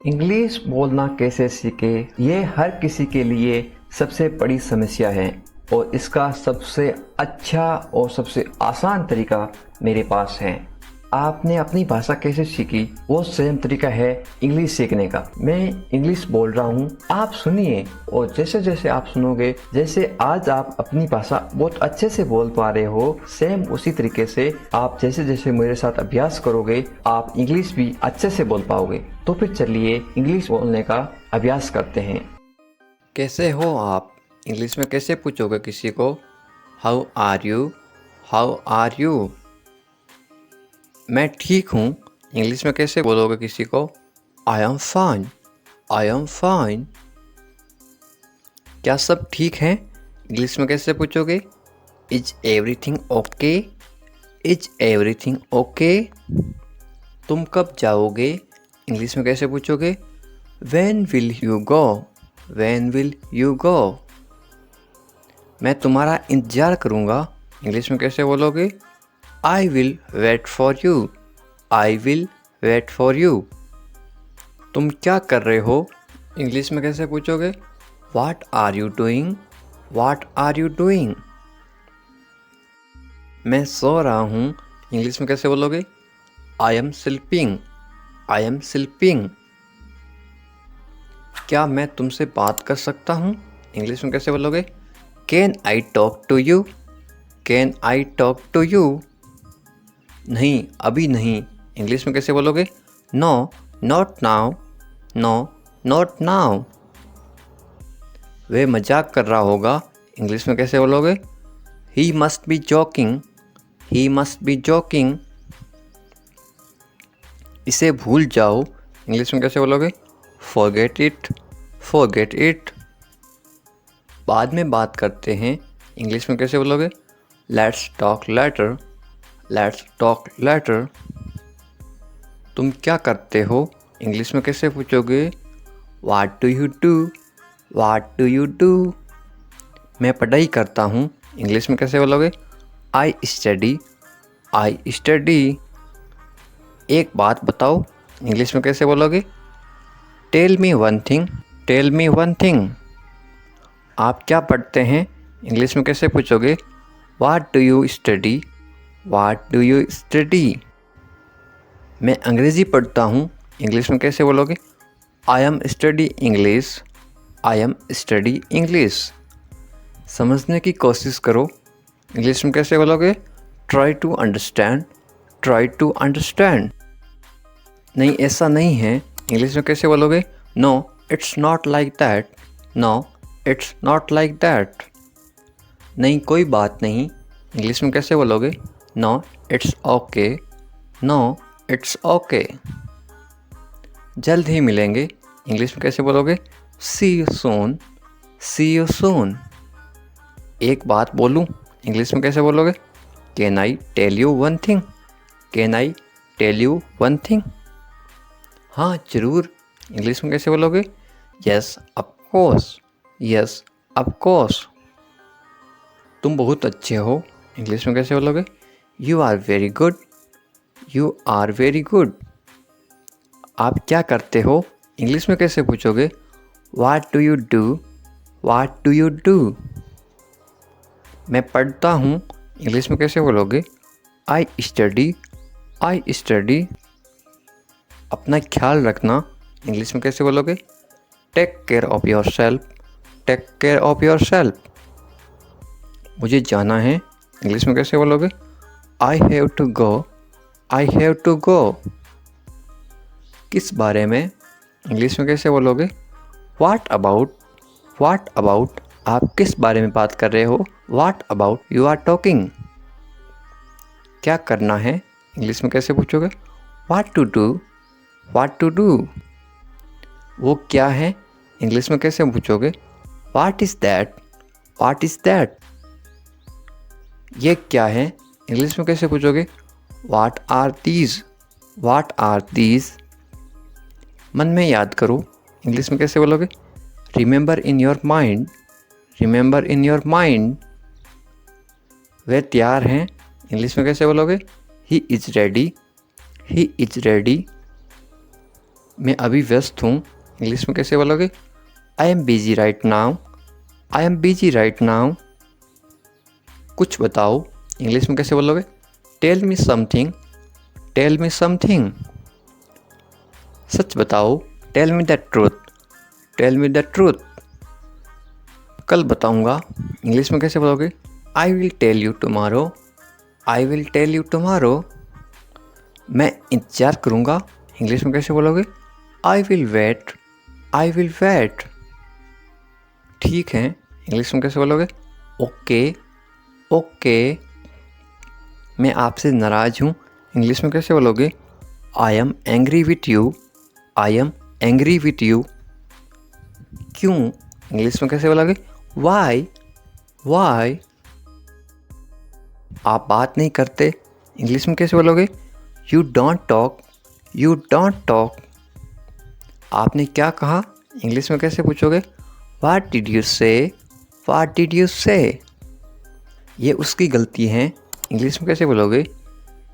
English बोलना कैसे सीखे, ये हर किसी के लिए सबसे बड़ी समस्या है और इसका सबसे अच्छा और सबसे आसान तरीका मेरे पास है। आपने अपनी भाषा कैसे सीखी, वो सेम तरीका है इंग्लिश सीखने का। मैं इंग्लिश बोल रहा हूँ, आप सुनिए और जैसे जैसे आप सुनोगे, जैसे आज आप अपनी भाषा बहुत अच्छे से बोल पा रहे हो, सेम उसी तरीके से आप जैसे जैसे मेरे साथ अभ्यास करोगे, आप इंग्लिश भी अच्छे से बोल पाओगे। तो फिर चलिए इंग्लिश बोलने का अभ्यास करते हैं। कैसे हो आप, इंग्लिश में कैसे पूछोगे किसी को? How are you, how are you. मैं ठीक हूँ, इंग्लिश में कैसे बोलोगे किसी को? I am fine, I am fine. क्या सब ठीक है, इंग्लिश में कैसे पूछोगे? Is everything okay, is everything okay. तुम कब जाओगे, इंग्लिश में कैसे पूछोगे? When will you go, when will you go. मैं तुम्हारा इंतज़ार करूँगा, इंग्लिश में कैसे बोलोगे? I will wait for you, I will wait for you. तुम क्या कर रहे हो, इंग्लिश में कैसे पूछोगे? What are you doing, what are you doing. मैं सो रहा हूँ, इंग्लिश में कैसे बोलोगे? I am sleeping, I am sleeping. क्या मैं तुमसे बात कर सकता हूँ, इंग्लिश में कैसे बोलोगे? Can I talk to you, can I talk to you. नहीं, अभी नहीं, इंग्लिश में कैसे बोलोगे? No, not now, no, not now. वह मजाक कर रहा होगा, इंग्लिश में कैसे बोलोगे? He must be joking, he must be joking. इसे भूल जाओ, इंग्लिश में कैसे बोलोगे? Forget it, forget it. बाद में बात करते हैं, इंग्लिश में कैसे बोलोगे? Let's talk later, let's talk letter. तुम क्या करते हो, इंग्लिश में कैसे पूछोगे? What do you do, what do you do. मैं पढ़ाई करता हूँ, इंग्लिश में कैसे बोलोगे? I study, I study. एक बात बताओ, इंग्लिश में कैसे बोलोगे? Tell me one thing, tell me one thing. आप क्या पढ़ते हैं, इंग्लिश में कैसे पूछोगे? What do you study, what do you study. मैं अंग्रेज़ी पढ़ता हूँ, इंग्लिश में कैसे बोलोगे? I am study English, I am study English. समझने की कोशिश करो, इंग्लिश में कैसे बोलोगे? Try to understand, try to understand. नहीं, ऐसा नहीं है, इंग्लिश में कैसे बोलोगे? No, it's not like that, no, it's not like that. नहीं, कोई बात नहीं, इंग्लिश में कैसे बोलोगे? No, it's okay, no, it's okay. जल्द ही मिलेंगे, इंग्लिश में कैसे बोलोगे? See you soon, see you soon. एक बात बोलूं, इंग्लिश में कैसे बोलोगे? Can I tell you one thing, can I tell you one thing. हाँ ज़रूर, इंग्लिश में कैसे बोलोगे? Yes of course, yes of course. तुम बहुत अच्छे हो, इंग्लिश में कैसे बोलोगे? You are very good, you are very good. आप क्या करते हो, इंग्लिश में कैसे पूछोगे? What do you do, what do you do. मैं पढ़ता हूँ, इंग्लिश में कैसे बोलोगे? I study, I study. अपना ख्याल रखना, इंग्लिश में कैसे बोलोगे? Take care of your self, take care of your self. मुझे जाना है, इंग्लिश में कैसे बोलोगे? I have to go, I have to go. किस बारे में, इंग्लिश में कैसे बोलोगे? What about, what about. आप किस बारे में बात कर रहे हो? What about you are talking. क्या करना है, इंग्लिश में कैसे पूछोगे? What to do, what to do. वो क्या है, इंग्लिश में कैसे पूछोगे? What is that, what is that. ये क्या है, इंग्लिश में कैसे पूछोगे? What are these, what are these. मन में याद करो, इंग्लिश में कैसे बोलोगे? Remember in your mind, remember in your mind. वे तैयार हैं, इंग्लिश में कैसे बोलोगे? He is ready, he is ready. मैं अभी व्यस्त हूँ, इंग्लिश में कैसे बोलोगे? I am busy right now, I am busy right now. कुछ बताओ, इंग्लिश में कैसे बोलोगे? Tell me something, tell me something. सच बताओ, tell me the truth, tell me the truth. कल बताऊँगा, इंग्लिश में कैसे बोलोगे? I will tell you tomorrow, I will tell you tomorrow. मैं इंतज़ार करूँगा, इंग्लिश में कैसे बोलोगे? I will wait, I will wait. ठीक है, इंग्लिश में कैसे बोलोगे? Okay, okay. मैं आपसे नाराज़ हूँ, इंग्लिश में कैसे बोलोगे? I am angry with you, I am angry with you. क्यों, इंग्लिश में कैसे बोलोगे? Why, why. आप बात नहीं करते, इंग्लिश में कैसे बोलोगे? You don't talk, you don't talk. आपने क्या कहा, इंग्लिश में कैसे पूछोगे? वाट डिड यू से, वाट डिड यू से। ये उसकी गलती है, इंग्लिश में कैसे बोलोगे?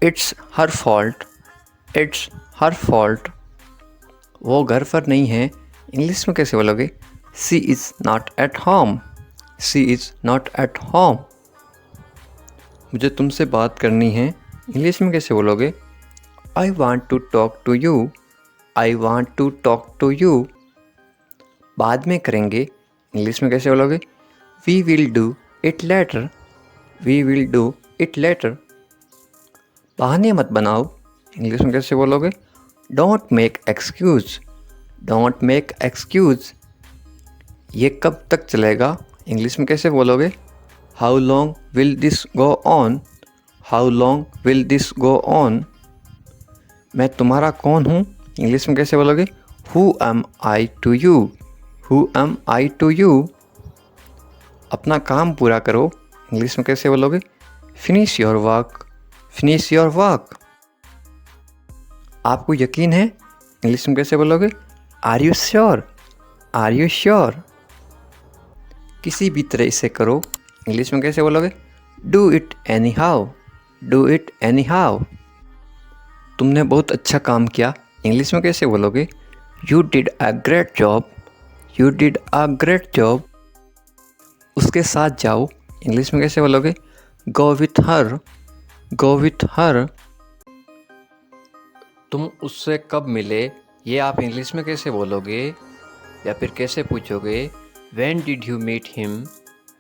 It's her fault, it's her fault. वो घर पर नहीं है, इंग्लिश में कैसे बोलोगे? She is not at home, she is not at home. मुझे तुमसे बात करनी है, इंग्लिश में कैसे बोलोगे? I want to talk to you, I want to talk to you. बाद में करेंगे, इंग्लिश में कैसे बोलोगे? We will do it later, we will do it later. बहाने मत बनाओ, इंग्लिश में कैसे बोलोगे? Don't make excuse, don't make excuse. ये कब तक चलेगा, इंग्लिश में कैसे बोलोगे? How long will this go on, how long will this go on. मैं तुम्हारा कौन हूँ, इंग्लिश में कैसे बोलोगे? Who am I to you, who am I to you. अपना काम पूरा करो, इंग्लिश में कैसे बोलोगे? Finish your work, finish your work. आपको यकीन है, इंग्लिश में कैसे बोलोगे? Are you sure, are you sure. किसी भी तरह इसे करो, इंग्लिश में कैसे बोलोगे? Do it anyhow, do it anyhow. तुमने बहुत अच्छा काम किया, इंग्लिश में कैसे बोलोगे? You did a great job, you did a great job. उसके साथ जाओ, इंग्लिश में कैसे बोलोगे? Go with her, go with her. तुम उससे कब मिले, ये आप इंग्लिश में कैसे बोलोगे? या फिर कैसे पूछोगे? When did you meet him,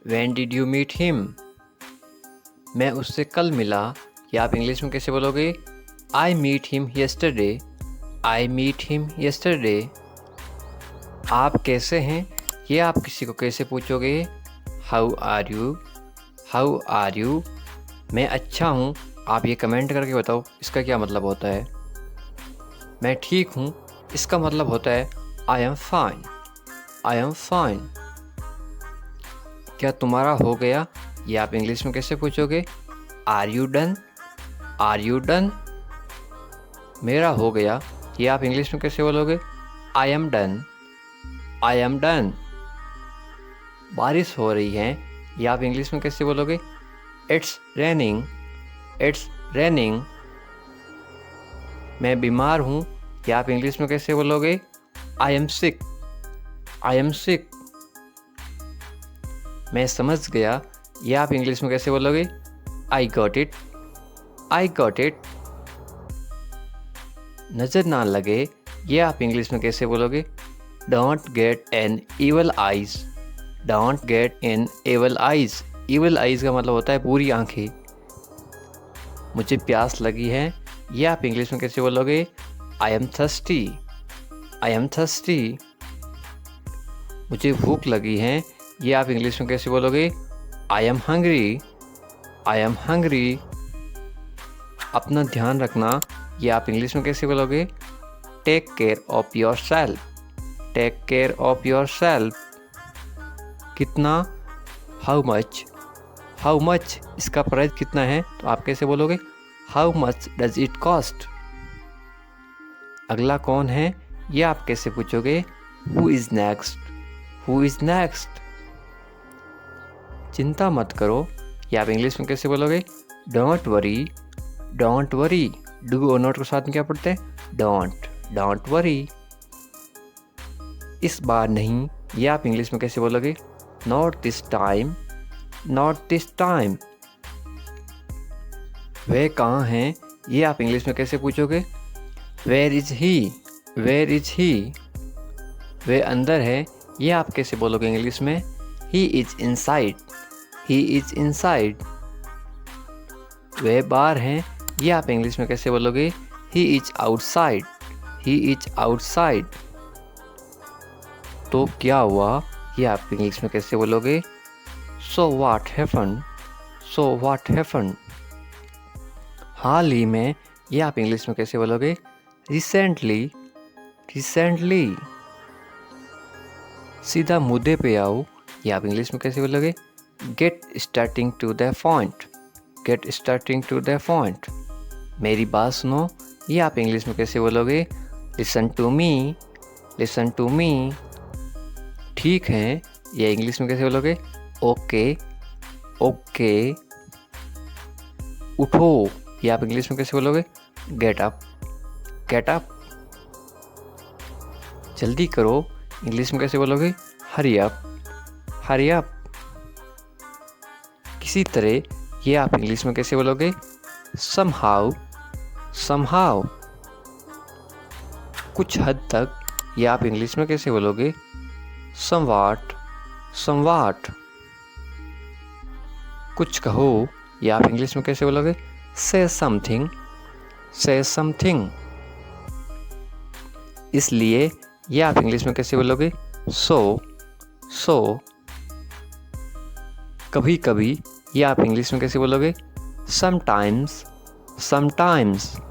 when did you meet him. मैं उससे कल मिला, या आप इंग्लिश में कैसे बोलोगे? I meet him yesterday, I meet him yesterday. आप कैसे हैं, ये आप किसी को कैसे पूछोगे? How are you, how are you. मैं अच्छा हूँ, आप ये कमेंट करके बताओ इसका क्या मतलब होता है। मैं ठीक हूँ, इसका मतलब होता है I am fine, I am fine. क्या तुम्हारा हो गया, ये आप इंग्लिश में कैसे पूछोगे? Are you done, are you done. मेरा हो गया, ये आप इंग्लिश में कैसे बोलोगे? I am done, I am done. बारिश हो रही है, ये आप इंग्लिश में कैसे बोलोगे? It's raining, it's raining. मैं बीमार हूँ, ये आप इंग्लिश में कैसे बोलोगे? I am sick, I am sick. मैं समझ गया, ये आप इंग्लिश में कैसे बोलोगे? I got it, I got it. नज़र ना लगे, ये आप इंग्लिश में कैसे बोलोगे? Don't get an evil eyes, don't get an evil eyes. Evil eyes का मतलब होता है बुरी आंखें। मुझे प्यास लगी है, ये आप इंग्लिश में कैसे बोलोगे? I am thirsty, I am thirsty. मुझे भूख लगी है, ये आप इंग्लिश में कैसे बोलोगे? I am hungry, I am hungry. अपना ध्यान रखना, ये आप इंग्लिश में कैसे बोलोगे? Take care of your self, take care of your self. कितना, हाउ मच, हाउ मच। इसका प्राइस कितना है, तो आप कैसे बोलोगे? How much does it cost. अगला कौन है, ये आप कैसे पूछोगे? Who is next, who is next. चिंता मत करो, ये आप इंग्लिश में कैसे बोलोगे? Don't worry, don't worry. Do और नॉट के साथ में क्या पढ़ते हैं? Don't, don't worry. इस बार नहीं, ये आप इंग्लिश में कैसे बोलोगे? Not this time, not this time. वह कहाँ हैं, ये आप इंग्लिश में कैसे पूछोगे? Where is he, where is he. वह अंदर है, ये आप कैसे बोलोगे इंग्लिश में? He is inside, he is inside. वह बाहर हैं, ये आप इंग्लिश में कैसे बोलोगे? ही is outside, he is outside. तो क्या हुआ, ये आप इंग्लिश में कैसे बोलोगे? So what happened, so what happened. हाल ही में, ये आप इंग्लिश में कैसे बोलोगे? Recently, recently. सीधा मुद्दे पे आओ, ये आप इंग्लिश में कैसे बोलोगे? Get starting to the point, get starting to the point. मेरी बात सुनो, ये आप इंग्लिश में कैसे बोलोगे? Listen to me, listen to me. ठीक है, ये इंग्लिश में कैसे बोलोगे? Okay, okay. उठो, ये आप इंग्लिश में कैसे बोलोगे? Get up, get up. जल्दी करो, इंग्लिश में कैसे बोलोगे? Hurry up, hurry up. किसी तरह, ये आप इंग्लिश में कैसे बोलोगे? somehow, somehow। कुछ हद तक, ये आप इंग्लिश में कैसे बोलोगे? somewhat, somewhat। कुछ कहो, ये आप इंग्लिश में कैसे बोलोगे? say something, say something। इसलिए, ये आप इंग्लिश में कैसे बोलोगे? so, so। कभी कभी, ये आप इंग्लिश में कैसे बोलोगे? sometimes, sometimes।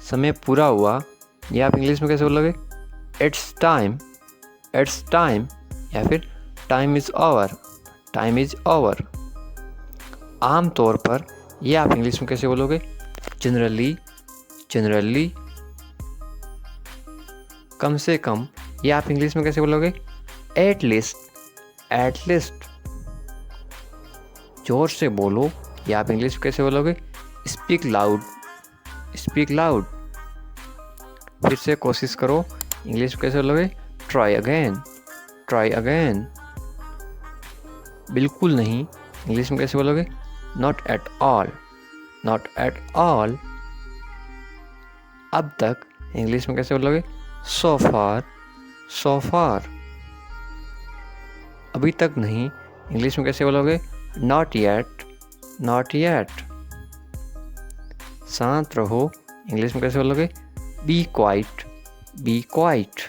समय पूरा हुआ, ये आप इंग्लिश में कैसे बोलोगे? it's time, it's time। या फिर time is over, time is over। आम तौर पर, ये आप इंग्लिश में कैसे बोलोगे? Generally, generally. कम से कम, ये आप इंग्लिश में कैसे बोलोगे? At least, at least. जोर से बोलो, ये आप इंग्लिश में कैसे बोलोगे? Speak loud, speak loud. फिर से कोशिश करो, इंग्लिश में कैसे बोलोगे? Try again, try again. बिल्कुल नहीं, इंग्लिश में कैसे बोलोगे? Not at all, not at all. अब तक, इंग्लिश में कैसे बोलोगे? सो फार, सो फार। अभी तक नहीं, इंग्लिश में कैसे बोलोगे? Not yet, not yet. शांत रहो, इंग्लिश में कैसे बोलोगे? Be quiet, be quiet.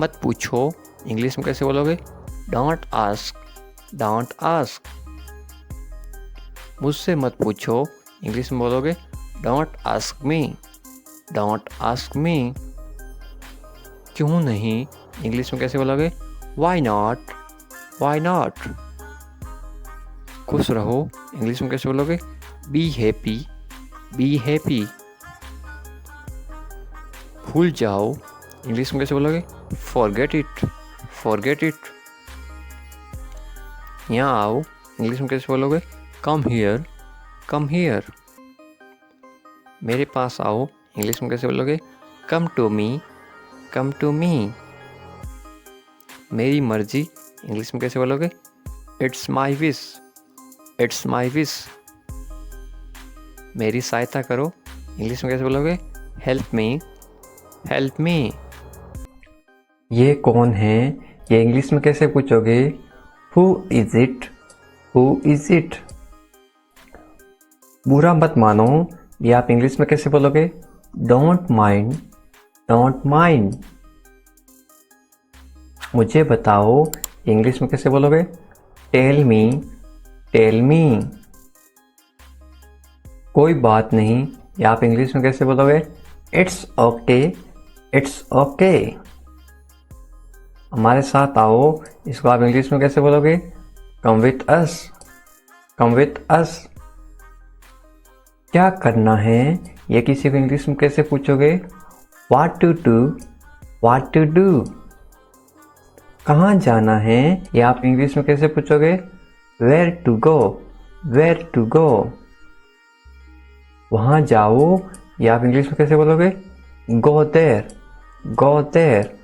मत पूछो, इंग्लिश में कैसे बोलोगे? Don't ask, don't ask. मुझसे मत पूछो, इंग्लिश में बोलोगे? Don't ask me, don't ask me. क्यों नहीं, इंग्लिश में कैसे बोलोगे? Why not, why not. खुश रहो, इंग्लिश में कैसे बोलोगे? Be happy, be happy. भूल जाओ, इंग्लिश में कैसे बोलोगे? Forget it, forget it. यहाँ आओ, इंग्लिश में कैसे बोलोगे? Come here, come here. मेरे पास आओ, इंग्लिश में कैसे बोलोगे? Come to me, come to me. मेरी मर्जी, इंग्लिश में कैसे बोलोगे? It's my wish, it's my wish. मेरी सहायता करो, इंग्लिश में कैसे बोलोगे? Help me, help me. ये कौन है, ये इंग्लिश में कैसे पूछोगे? Who is it, who is it. बुरा मत मानो, ये आप इंग्लिश में कैसे बोलोगे? Don't mind, don't mind. मुझे बताओ, इंग्लिश में कैसे बोलोगे? Tell me, tell me. कोई बात नहीं, या आप इंग्लिश में कैसे बोलोगे? It's okay, it's okay. हमारे साथ आओ, इसको आप इंग्लिश में कैसे बोलोगे? Come with us, come with us. क्या करना है, ये किसी को इंग्लिश में कैसे पूछोगे? What to do, what to do. कहाँ जाना है, ये आप इंग्लिश में कैसे पूछोगे? Where to go, where to go. वहाँ जाओ, ये आप इंग्लिश में कैसे बोलोगे? Go there, go there.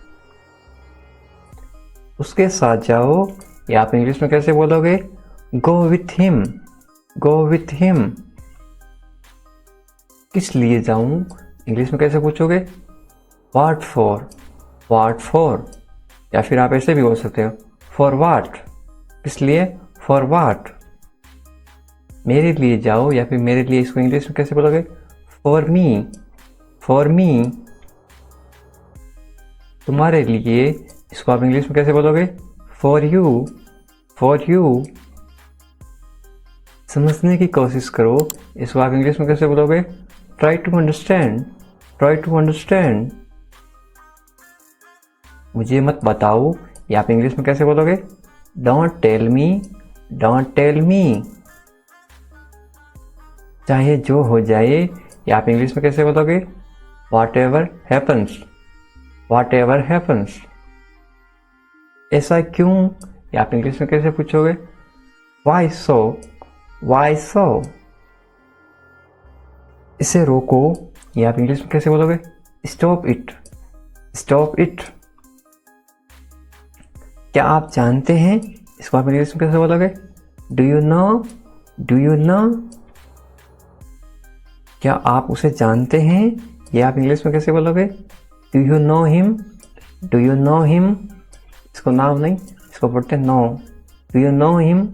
उसके साथ जाओ, या आप इंग्लिश में कैसे बोलोगे? Go with him, go with him. किस लिए जाऊं? इंग्लिश में कैसे पूछोगे? What for, what for. या फिर आप ऐसे भी बोल सकते हो, फॉर व्हाट। किस लिए? For what. मेरे लिए जाओ, या फिर मेरे लिए, इसको इंग्लिश में कैसे बोलोगे? For me, for me. तुम्हारे लिए, इसको आप इंग्लिश में कैसे बोलोगे? For you, for you. समझने की कोशिश करो, इसको आप इंग्लिश में कैसे बोलोगे? Try to understand, try to understand. मुझे मत बताओ, या आप इंग्लिश में कैसे बोलोगे? Don't tell me, don't tell me. चाहे जो हो जाए, या आप इंग्लिश में कैसे बोलोगे? What ever happens, what ever happens. ऐसा क्यों? या आप इंग्लिश में कैसे पूछोगे? वाई सो, वाई सो। इसे रोको, या आप इंग्लिश में कैसे बोलोगे? Stop it, stop it. क्या आप जानते हैं? इसको आप इंग्लिश में कैसे बोलोगे? Do you no, do you no. क्या आप उसे जानते हैं? या आप इंग्लिश में कैसे बोलोगे? Do you know him, do you know him. इसको नाम नहीं, इसको बोलते हैं know. Do you know him.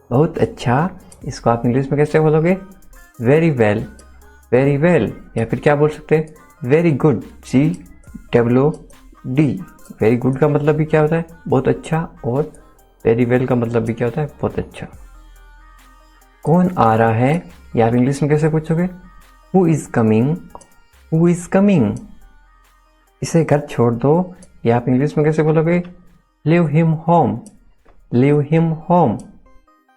बहुत अच्छा। इसको आप इंग्लिश में कैसे बोलोगे? Very well, very well. या फिर क्या बोल सकते हैं? Very good, GWD। Very good का मतलब भी क्या होता है? बहुत अच्छा। और वेरी वेल का मतलब भी क्या होता है? बहुत अच्छा। कौन आ रहा है? या आप इंग्लिश में कैसे पूछोगे? Who is coming, who is coming. इसे घर छोड़ दो, या आप इंग्लिश में कैसे बोलोगे? Leave him home, leave him home.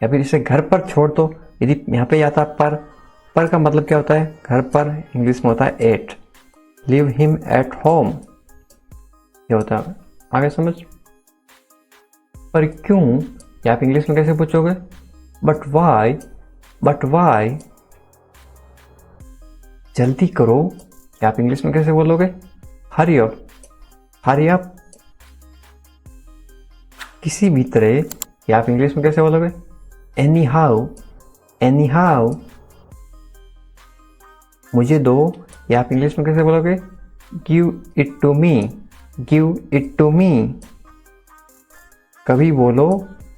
या फिर इसे घर पर छोड़ दो। यदि यहाँ पे आता पर का मतलब क्या होता है? घर पर इंग्लिश में होता है at. Leave him at home, ये होता है। आगे समझ? पर क्यों? या आप इंग्लिश में कैसे पूछोगे? But why, but why. जल्दी करो, या आप इंग्लिश में कैसे बोलोगे? Hurry up, hurry up. किसी भी तरह, या आप इंग्लिश में कैसे बोलोगे? Anyhow, anyhow. मुझे दो, या आप इंग्लिश में कैसे बोलोगे? Give it to me, give it to me. कभी बोलो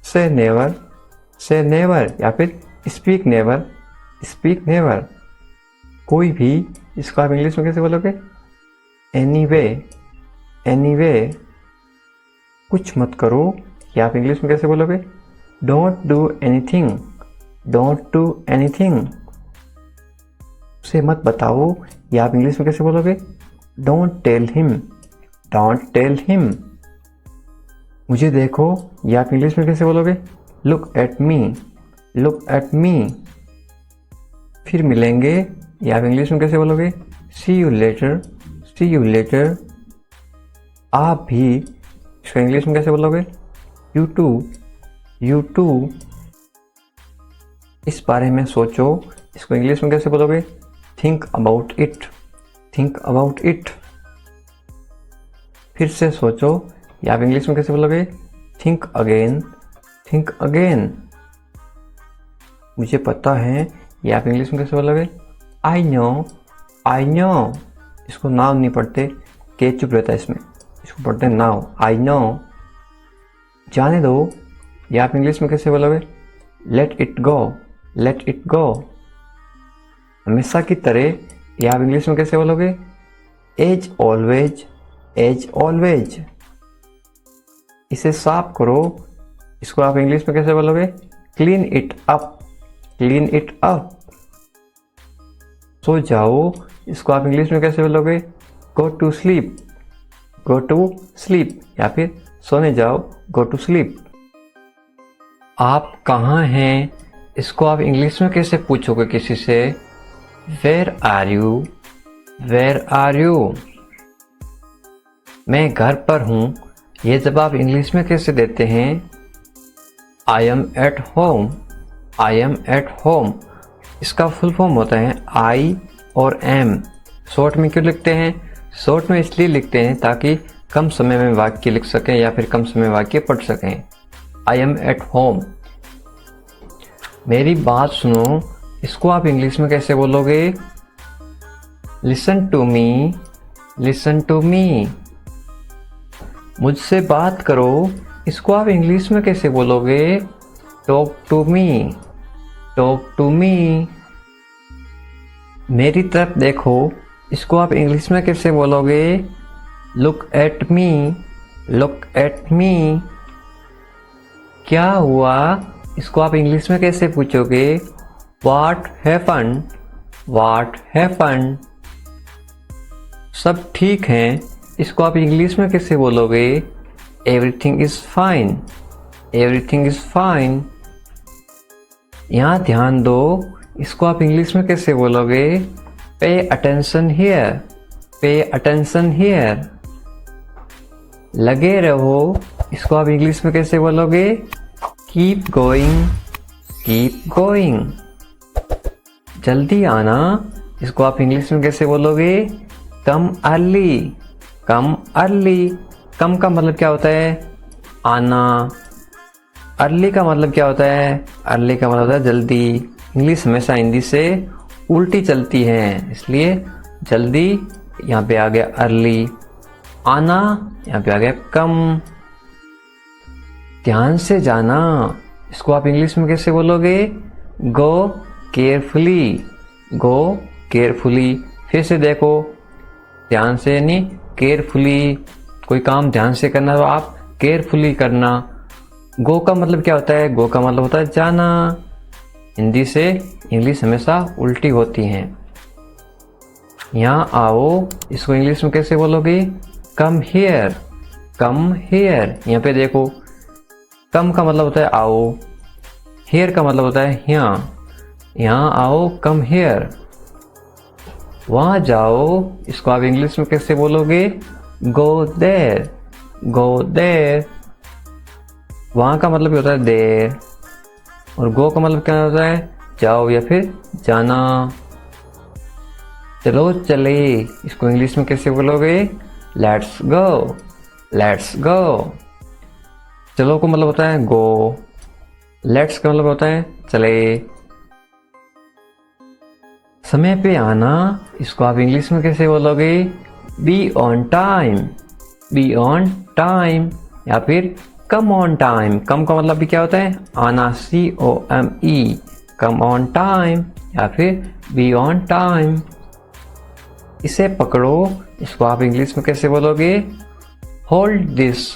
से नेवर, से नेवर। या फिर स्पीक नेवर, स्पीक नेवर। कोई भी, इसको आप इंग्लिश में कैसे बोलोगे? Anyway, anyway. कुछ मत करो, या आप इंग्लिश में कैसे बोलोगे? Don't do anything, don't do anything. उसे मत बताओ, या आप इंग्लिश में कैसे बोलोगे? Don't tell him, don't tell him. मुझे देखो, या आप इंग्लिश में कैसे बोलोगे? Look at me, look at me. फिर मिलेंगे, या आप इंग्लिश में कैसे बोलोगे? See you later, see you later. आप भी, इसको इंग्लिश में कैसे बोलोगे? You too, you too. इस बारे में सोचो, इसको इंग्लिश में कैसे बोलोगे? Think about it, think about it. फिर से सोचो, या आप इंग्लिश में कैसे बोलोगे? Think again, think again. मुझे पता है, या आप इंग्लिश में कैसे बोलोगे? I know, I know. इसको नाउ नहीं पढ़ते, के चुप रहता है इसमें, इसको पढ़ते हैं नाउ, आई नो। जाने दो, या आप इंग्लिश में कैसे बोलोगे? Let it go, let it go. हमेशा की तरह, या आप इंग्लिश में कैसे बोलोगे? As always, as always. इसे साफ करो, इसको आप इंग्लिश में कैसे बोलोगे? Clean it up, clean it up. सो जाओ, इसको आप इंग्लिश में कैसे बोलोगे? Go to sleep, go to sleep. या फिर सोने जाओ, गो टू स्लीप। आप कहाँ हैं? इसको आप इंग्लिश में कैसे पूछोगे किसी से? Where are you, where are you. मैं घर पर हूँ, ये जवाब इंग्लिश में कैसे देते हैं? आई am at home, I am at home. इसका फुल फॉर्म होता है आई और एम। शॉर्ट में क्यों लिखते हैं? शॉर्ट में इसलिए लिखते हैं ताकि कम समय में वाक्य लिख सकें या फिर कम समय में वाक्य पढ़ सकें। I am at home. मेरी बात सुनो, इसको आप इंग्लिश में कैसे बोलोगे? Listen to me, listen to me. मुझसे बात करो, इसको आप इंग्लिश में कैसे बोलोगे? Talk to me, talk to me. मेरी तरफ देखो, इसको आप इंग्लिश में कैसे बोलोगे? Look at me, look at me. क्या हुआ, इसको आप इंग्लिश में कैसे पूछोगे? What happened, what happened. सब ठीक हैं, इसको आप इंग्लिश में कैसे बोलोगे? Everything is fine, everything is fine. यहाँ ध्यान दो, इसको आप इंग्लिश में कैसे बोलोगे? Pay attention here, pay attention here. लगे रहो, इसको आप इंग्लिश में कैसे बोलोगे? Keep going, keep going. जल्दी आना, इसको आप इंग्लिश में कैसे बोलोगे? कम अर्ली, कम अर्ली। कम का मतलब क्या होता है? आना। अर्ली का मतलब क्या होता है? अर्ली का मतलब होता है जल्दी। इंग्लिश हमेशा हिंदी से उल्टी चलती है, इसलिए जल्दी यहाँ पे आ गया अर्ली, आना यहाँ पे आ गया कम। ध्यान से जाना, इसको आप इंग्लिश में कैसे बोलोगे? गो केयरफुली, गो केयरफुली। फिर से देखो, ध्यान से नहीं, केयरफुली। कोई काम ध्यान से करना तो आप केयरफुली करना। गो का मतलब क्या होता है? गो का मतलब होता है जाना। हिंदी से इंग्लिश हमेशा उल्टी होती हैं। यहाँ आओ, इसको इंग्लिश में कैसे बोलोगे? Come here, come here. यहाँ पे देखो, कम का मतलब होता है आओ, हियर का मतलब होता है यहाँ। यहाँ आओ, कम हियर। वहाँ जाओ, इसको आप इंग्लिश में कैसे बोलोगे? Go there, go there. वहाँ का मतलब होता है देर, और गो का मतलब क्या होता है? जाओ या फिर जाना। चलो चले, इसको इंग्लिश में कैसे बोलोगे? Let's go, let's go. चलो का मतलब होता है गो, लेट्स का मतलब होता है चले। समय पे आना, इसको आप इंग्लिश में कैसे बोलोगे? Be on time, be on time. या फिर कम ऑन टाइम। कम का मतलब भी क्या होता है? आना, COME, कम ऑन टाइम या फिर बी ऑन टाइम। इसे पकड़ो, इसको आप इंग्लिश में कैसे बोलोगे? Hold this,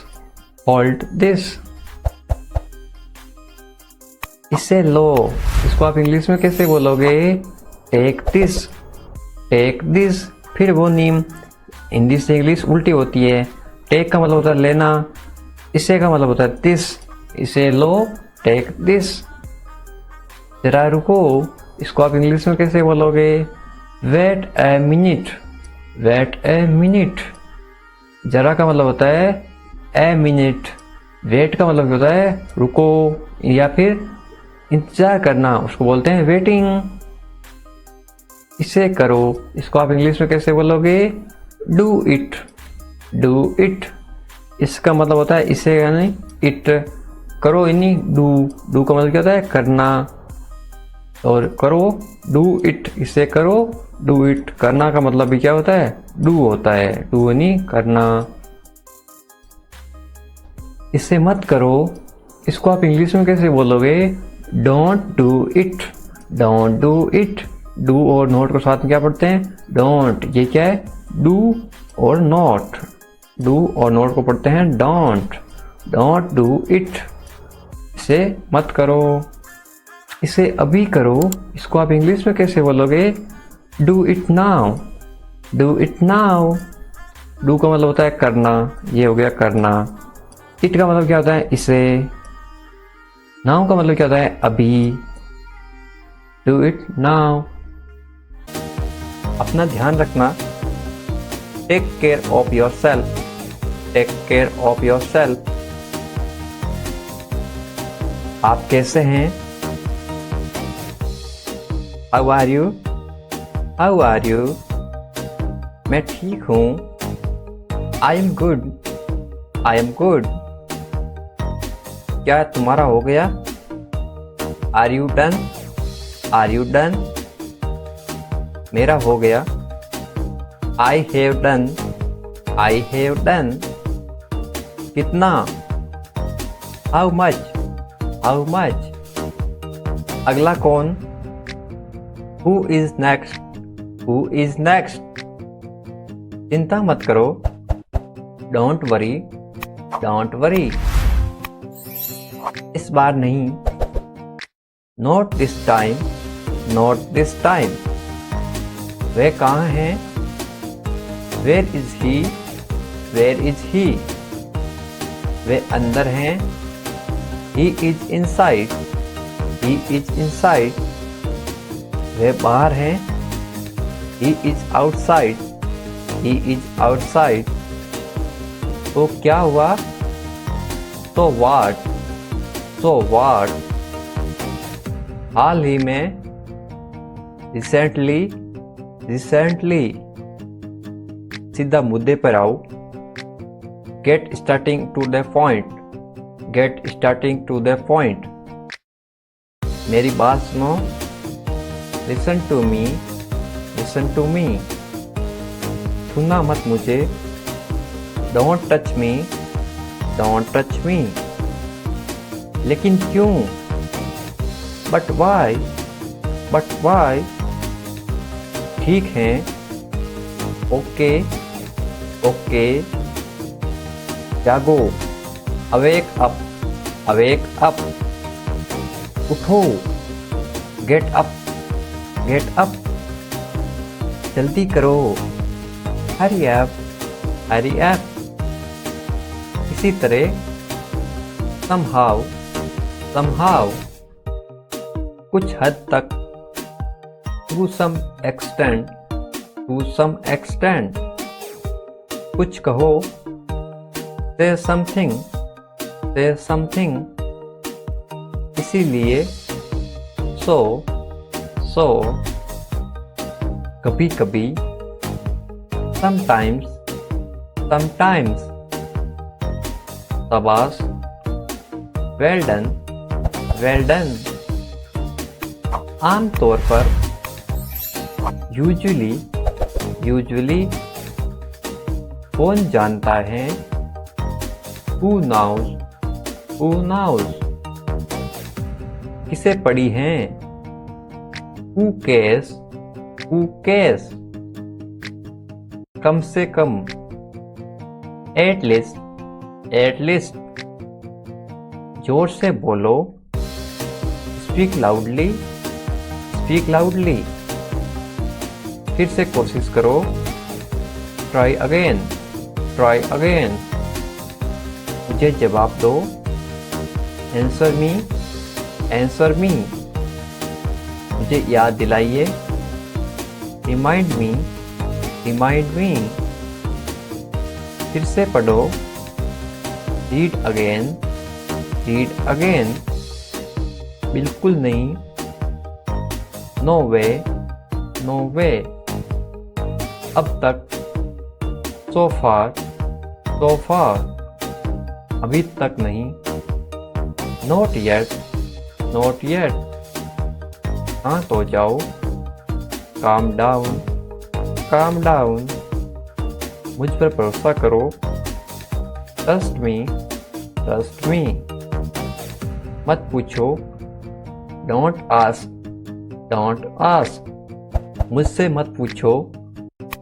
hold this. इसे लो, इसको आप इंग्लिश में कैसे बोलोगे? Take this, take this. फिर वो नीम, हिंदी से इंग्लिश उल्टी होती है। टेक का मतलब होता है लेना, इसे का मतलब होता है दिस। इसे लो, टेक दिस। जरा रुको, इसको आप इंग्लिश में कैसे बोलोगे? Wait a minute, wait a minute. जरा का मतलब होता है ए मिनट। वेट का मतलब होता है रुको या फिर इंतजार करना, उसको बोलते हैं वेटिंग। इसे करो, इसको आप इंग्लिश में कैसे बोलोगे? Do it, do it. इसका मतलब होता है इसे यानी इट, करो यानी डू। डू का मतलब क्या होता है? करना, और करो डू इट, इसे करो डू इट। करना का मतलब भी क्या होता है? डू होता है, डू यानी करना। इसे मत करो, इसको आप इंग्लिश में कैसे बोलोगे? Don't do it, don't do it. Do और नॉट को साथ में क्या पढ़ते हैं? डोंट। ये क्या है? डू और नॉट। डू और नॉट को पढ़ते हैं डोंट, डोंट डू इट। इसे मत करो, इसे अभी करो, इसको आप इंग्लिश में कैसे बोलोगे? Do it now, do it now. Do का मतलब होता है करना, ये हो गया करना। इट का मतलब क्या होता है? इसे। नाउ का मतलब क्या होता है? अभी। Do it now. अपना ध्यान रखना। Take care of your self, take care of your self. आप कैसे हैं? How are you, how are you? मैं ठीक हूँ, I am good, I am good. क्या तुम्हारा हो गया? Are you done, are you done. मेरा हो गया। I have done, I have done. कितना? How much, how much. अगला कौन? Who is next, who is next. चिंता मत करो। Don't worry, don't worry. इस बार नहीं। Not this time, not this time. वे कहाँ हैं? Where is he, where is he. वे अंदर हैं। He is inside, he is inside. वे बाहर हैं। He is outside, he is outside. तो क्या हुआ? तो व्हाट, तो व्हाट। हाल ही में। Recently, recently. सीधा मुद्दे पर आओ। Get starting to the point, get starting to the point. मेरी बात सुनो। Listen to me, listen to me. छूना मत मुझे। Don't touch me, don't touch me. लेकिन क्यों? But why, but why. ठीक है। Okay, okay. जागो। Awake up, awake up. उठो। Get up, get up. जल्दी करो। Hurry up, hurry up. इसी तरह। somehow, somehow। कुछ हद तक। to some extent, to some extent। कुछ कहो। say something, say something। इसीलिए। so, so। कभी कभी। sometimes, sometimes। शाबाश। well done, well done। आमतौर पर। usually, usually। कौन जानता है? who knows, who knows। किसे पढ़ी हैं? who cares, who cares। कम से कम। at least, at least। जोर से बोलो। Speak loudly, speak loudly. फिर से कोशिश करो। Try again, try again. मुझे जवाब दो। Answer me, answer me. मुझे याद दिलाइए। Remind me, remind me. फिर से पढ़ो। Read again, read again. बिल्कुल नहीं। नो वे, नो वे। अब तक। सो फार, सो फार। अभी तक नहीं। Not yet, not yet. शांत हो जाओ। Calm down, calm down. मुझ पर भरोसा करो। Trust me, trust me. मत पूछो। Don't ask, don't ask. मुझसे मत पूछो।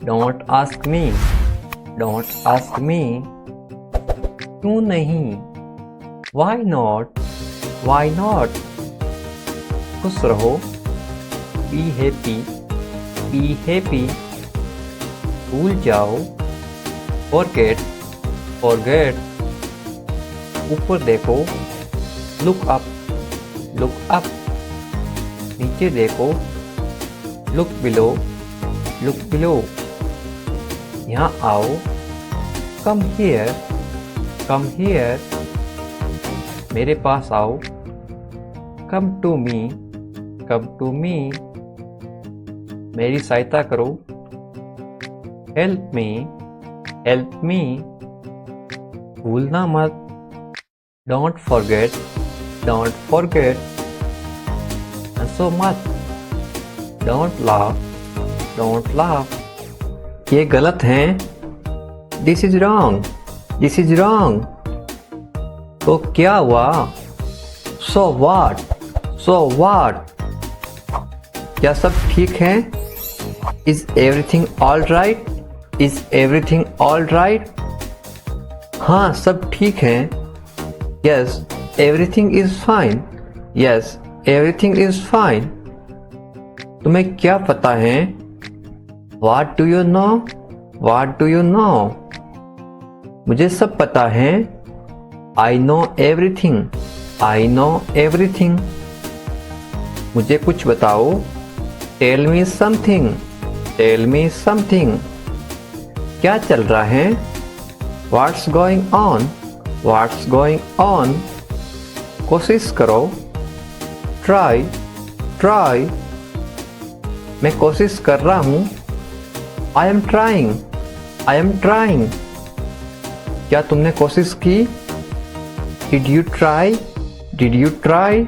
Don't ask me, don't ask me. क्यों नहीं? Why not, why not. खुश रहो। Be happy, be happy. भूल जाओ। Forget, forget. ऊपर देखो। Look up, look up. नीचे देखो। Look below, look below. यहाँ आओ। Come here, come here. मेरे पास आओ। Come to me, come to me. मेरी सहायता करो। हेल्प मी, हेल्प मी। भूलना मत। Don't forget, don't forget. हंसो मत। Don't laugh, don't laugh. ये गलत है। This is wrong, this is wrong. तो क्या हुआ? So what, so what. क्या सब ठीक है? Is everything all right, is everything all right. हाँ, सब ठीक है। Yes, everything is fine, yes, everything is fine. तुम्हें क्या पता है? What do you know? What do you know? मुझे सब पता है। I know everything, I know everything। मुझे कुछ बताओ। Tell me something, tell me something। क्या चल रहा है? What's going on, what's going on। कोशिश करो। Try, try। मैं कोशिश कर रहा हूँ। I am trying, I am trying। क्या तुमने कोशिश की? Did you try, did you try।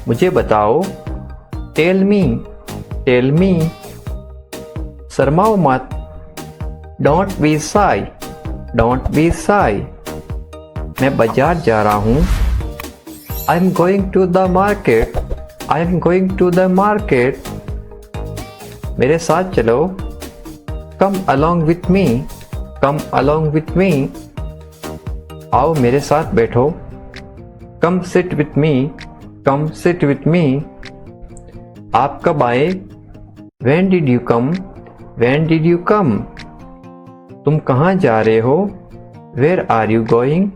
मुझे बताओ। Tell me, tell me। शर्माओ मत। Don't be shy, don't be shy। मैं बाजार जा रहा हूँ। I am going to the market, I am going to the market। मेरे साथ चलो। Come along with me, come along with me। आओ मेरे साथ बैठो। Come sit with me, come sit with me। आप कब आए? When did you come, when did you come। तुम कहाँ जा रहे हो? Where are you going,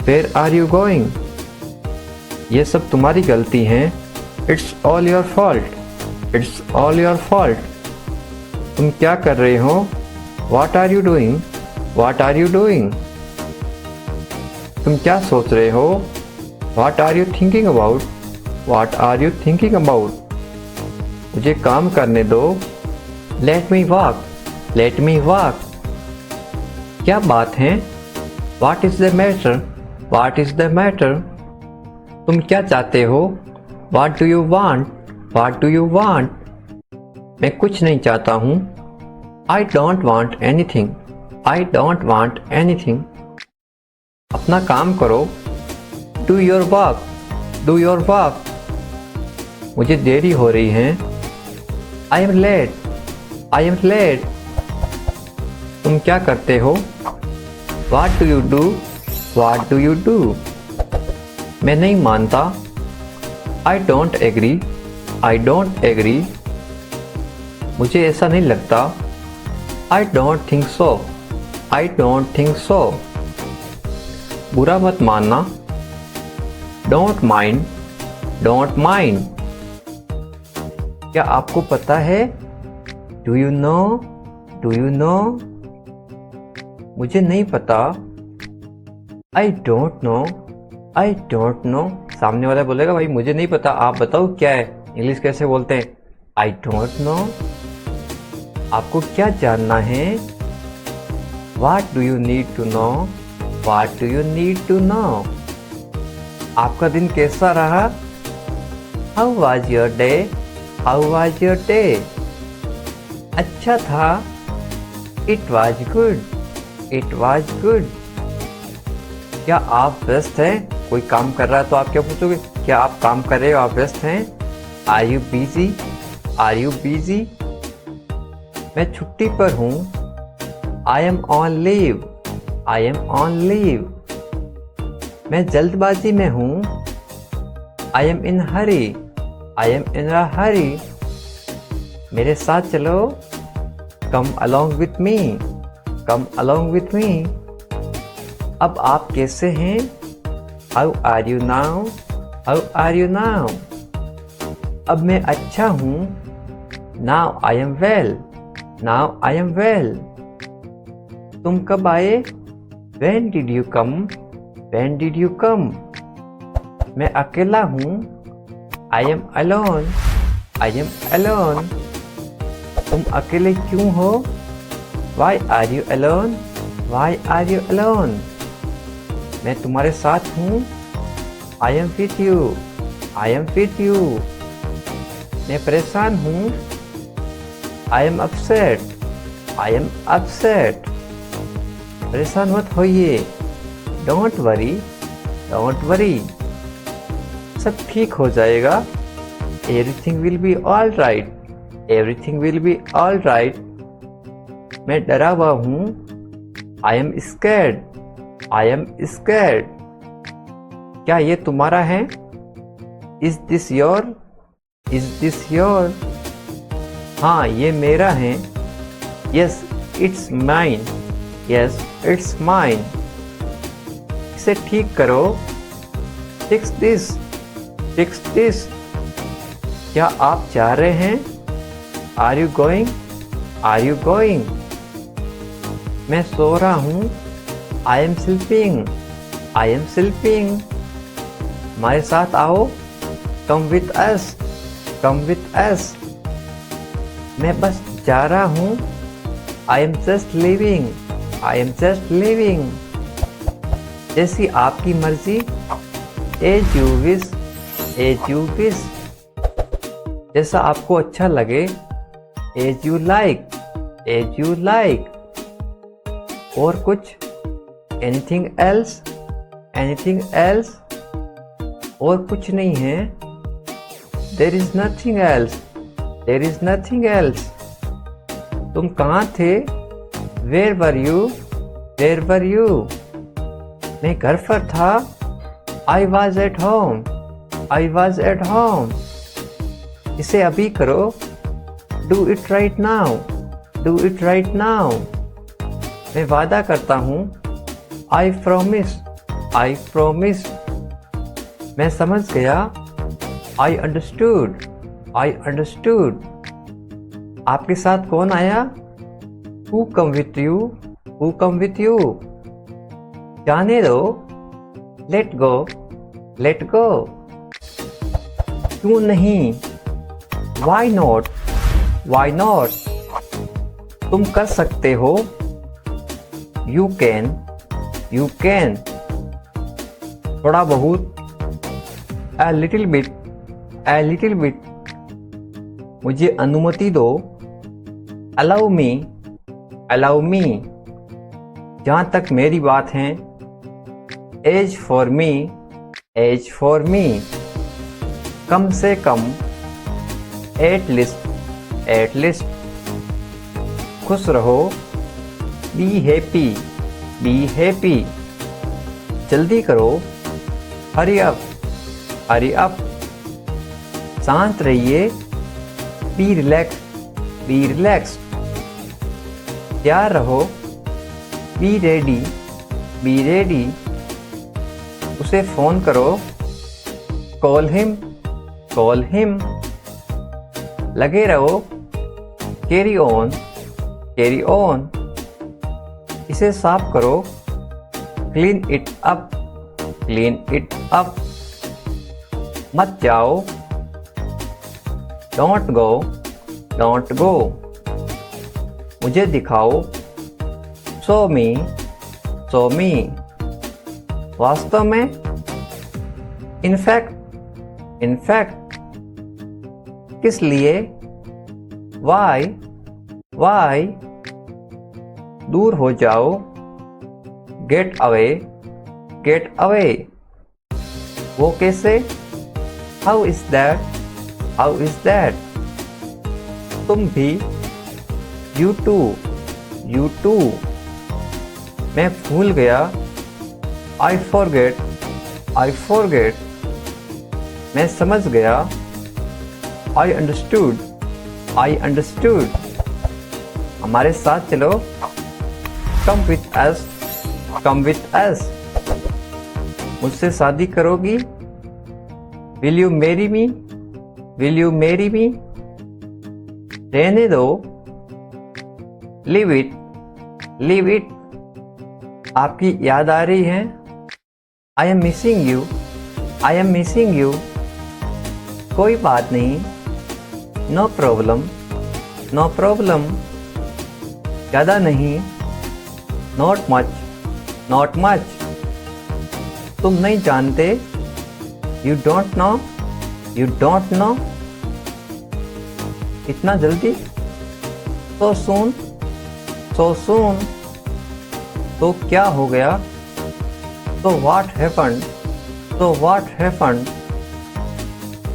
where are you going। ये सब तुम्हारी गलती है। It's all your fault, it's all your fault। तुम क्या कर रहे हो? What are you doing, what are you doing। तुम क्या सोच रहे हो? What are you thinking about, what are you thinking about। मुझे काम करने दो। Let me walk, let me walk। क्या बात है? What is the matter, what is the matter। तुम क्या चाहते हो? What do you want, what do you want। मैं कुछ नहीं चाहता हूँ। I don't want anything, I don't want anything। अपना काम करो। Do your work, do your work। मुझे देरी हो रही है। I am late, I am late। तुम क्या करते हो? What do you do, what do you do। मैं नहीं मानता। I don't agree, I don't agree। मुझे ऐसा नहीं लगता। I don't think so, I don't think so। बुरा मत मानना। Don't mind, don't mind। क्या आपको पता है? Do you know, do you know। मुझे नहीं पता। I don't know, I don't know। सामने वाला बोलेगा भाई मुझे नहीं पता, आप बताओ क्या है। इंग्लिश कैसे बोलते हैं? I don't know। आपको क्या जानना है? What do you need to know, what do you need to know। आपका दिन कैसा रहा? How was your day, how was your day। अच्छा था। It was good, it was good। क्या आप व्यस्त हैं? कोई काम कर रहा है तो आप क्या पूछोगे? क्या आप काम कर रहे हो, आप व्यस्त हैं? Are you busy, are you busy। मैं छुट्टी पर हूँ। I am on leave, I am on leave। मैं जल्दबाजी में हूँ। I am in hurry, I am in a hurry। मेरे साथ चलो। Come along with me, come along with me। अब आप कैसे हैं? How are you now, how are you now। अब मैं अच्छा हूँ। Now I am well, now I am well। तुम कब आए? When did you come, when did you come। मैं अकेला हूँ। I am alone, I am alone। तुम अकेले क्यों हो? Why are you alone, why are you alone। मैं तुम्हारे साथ हूँ। I am with you, I am with you. मैं परेशान हूँ। I am upset, I am upset. परेशान मत होइए। Don't worry, don't worry. सब ठीक हो जाएगा। Everything will be all right, everything will be all right. मैं डरा हुआ हूँ। I am scared, I am scared. क्या ये तुम्हारा है? Is this your, is this your? हाँ, ये मेरा है। Yes it's mine, yes it's mine. इसे ठीक करो। Fix this, fix this. क्या आप जा रहे हैं? Are you going, are you going? मैं सो रहा हूँ। I am sleeping, I am sleeping. हमारे साथ आओ। Come with us, come with us. मैं बस जा रहा हूँ। I am just living, I am just living. जैसी आपकी मर्जी। As you wish, as you wish. जैसा आपको अच्छा लगे। As you like, as you like. और कुछ? Anything else, anything else? और कुछ नहीं है। There is nothing else, there is nothing else. तुम कहाँ थे? Where were you, where were you? मैं घर पर था। I was at home, I was at home. इसे अभी करो। Do it right now, do it right now. मैं वादा करता हूँ। I promise, I promise. मैं समझ गया। I understood, I understood. आपके साथ कौन आया? Who come with you, who come with you? जाने दो। Let go, let go. क्यों नहीं? Why not, why not? तुम कर सकते हो। You can, you can. थोड़ा बहुत। a little bit, a little bit। मुझे अनुमति दो। allow me, allow me। जहाँ तक मेरी बात है। as for me, as for me। कम से कम। at least, at least। खुश रहो। be happy, be happy। जल्दी करो। hurry up, hurry up। शांत रहिए। Be relax, be relax. तैयार रहो। Be ready, be ready. उसे फोन करो। Call him, call him. लगे रहो। Carry on, carry on. इसे साफ करो। Clean it up, clean it up. मत जाओ। Don't go, don't go. मुझे दिखाओ। Show me, show me. वास्तव में। In fact, in fact. किस लिए? Why, why. दूर हो जाओ। Get away, get away. वो कैसे? How is that, how is that? तुम भी। You too, you too. मैं भूल गया। I forget, I forget. मैं समझ गया। I understood, I understood. हमारे साथ चलो। Come with us, come with us. मुझसे शादी करोगी? Will you marry me, will you marry me? रहने दो। Leave it, leave it. आपकी याद आ रही है। I am missing you, I am missing you. कोई बात नहीं। No problem, no problem. ज़्यादा नहीं। Not much, not much. तुम नहीं जानते? You don't know? You don't know? इतना जल्दी? So soon? So soon? तो क्या हो गया? So what happened? So what happened?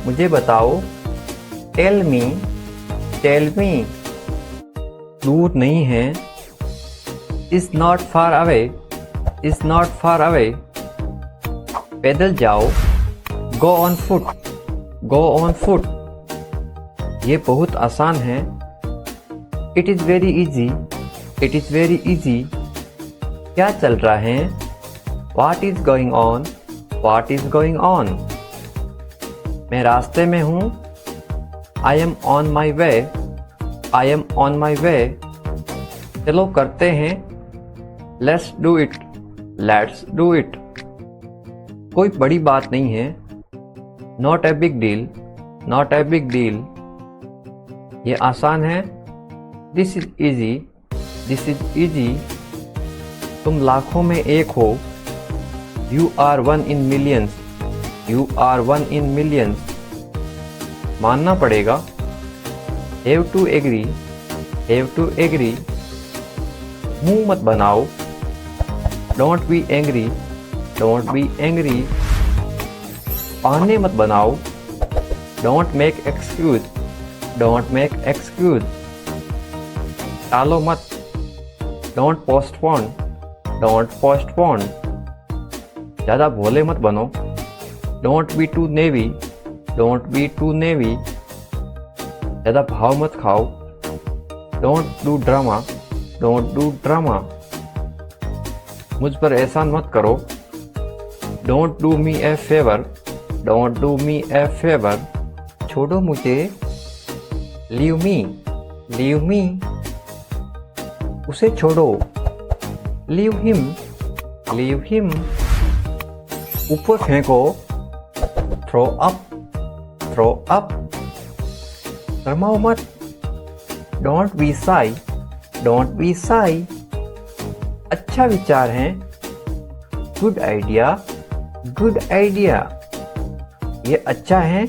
मुझे बताओ। Tell me. Tell me. दूर नहीं है। Is not far away. Is not far away. पैदल जाओ। Go on foot. Go on foot. ये बहुत आसान है। It is very easy. It is very easy. क्या चल रहा है? What is going on? What is going on? मैं रास्ते में हूँ। I am on my way. I am on my way. चलो करते हैं। Let's do it. Let's do it. कोई बड़ी बात नहीं है। Not a big deal. Not a big deal. ये आसान है। This is easy. This is easy. तुम लाखों में एक हो। You are one in millions. You are one in millions. मानना पड़ेगा। Have to agree. Have to agree. मुंह मत बनाओ। Don't be angry. Don't be angry. बहाने मत बनाओ। Don't make excuse. Don't make excuse. टालो मत। Don't postpone. Don't postpone. ज़्यादा भोले मत बनो। Don't be too navy. Don't be too navy. ज़्यादा भाव मत खाओ। Don't do drama. Don't do drama. मुझ पर एहसान मत करो। Don't do me a favor. Don't do me a favor. छोड़ो मुझे। Leave me. Leave me. उसे छोड़ो। Leave him. Leave him. ऊपर फेंको। Throw up. Throw up. शर्माओ मत। Don't be shy. Don't be shy. अच्छा विचार है। Good idea. Good idea. ये अच्छा है।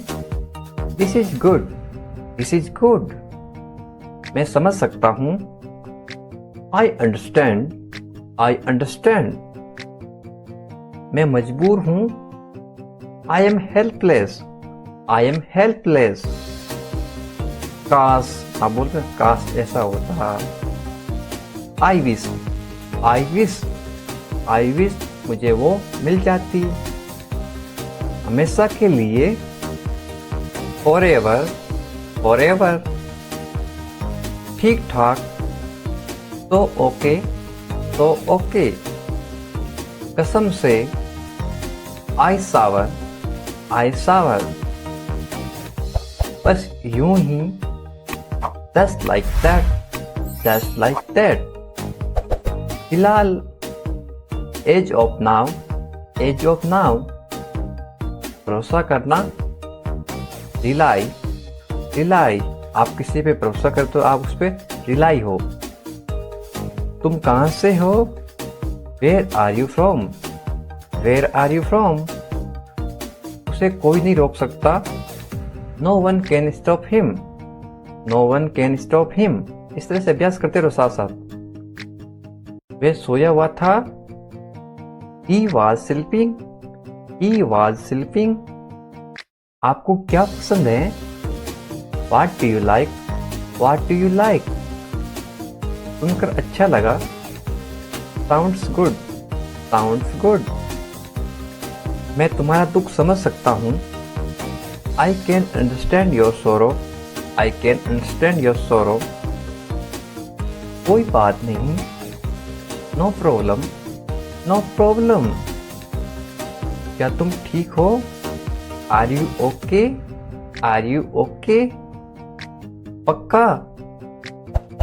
This is good. This is good. मैं समझ सकता हूँ। I understand. I understand. मैं मजबूर हूँ। I am helpless. I am helpless. काश, आप बोलते हैं काश ऐसा होता। I wish. I wish. I wish मुझे वो मिल जाती। हमेशा के लिए। Forever. Forever. ठीक ठाक। तो ओके। तो ओके। कसम से। I sour. I sour. बस यूं ही। Just like that. Just like that. फिलहाल। Age of now. Age of now. भरोसा करना। Rely. Rely. आप किसी पे भरोसा करते हो, आप उस पे रिलाई हो। तुम कहाँ से हो? Where are you from? Where are you from? उसे कोई नहीं रोक सकता। No one can stop him. No one can stop him. इस तरह से अभ्यास करते रहो साथ साथ। वह सोया हुआ था। He was sleeping. He was sleeping. आपको क्या पसंद है? What do you like? What do you like? सुनकर अच्छा लगा। Sounds good. Sounds good. मैं तुम्हारा दुख समझ सकता हूँ। I can understand your sorrow. I can understand your sorrow. कोई बात नहीं। No problem. No problem. क्या तुम ठीक हो? Are you okay? Are you okay? पक्का?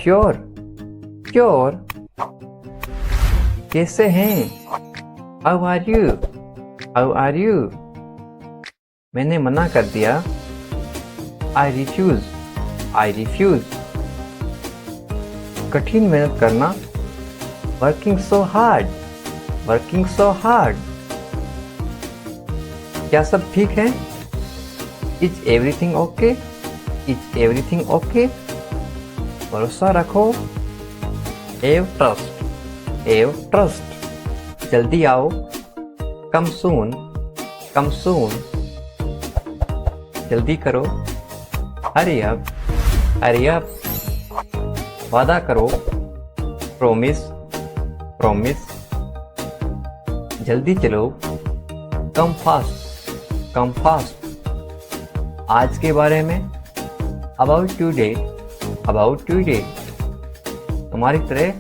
Sure. Sure. कैसे हैं? How are you? How are you? मैंने मना कर दिया। I refuse. I refuse. कठिन मेहनत करना। Working so hard. Working so hard. क्या सब ठीक है? Is everything okay? Is everything okay? भरोसा रखो। Have trust, have trust. जल्दी आओ। कम सून, कम सून। जल्दी करो। Hurry up, hurry up. वादा करो। Promise, promise. जल्दी चलो। Come fast, come fast. आज के बारे में, अबाउट टुडे, अबाउट टुडे। तुम्हारी तरह,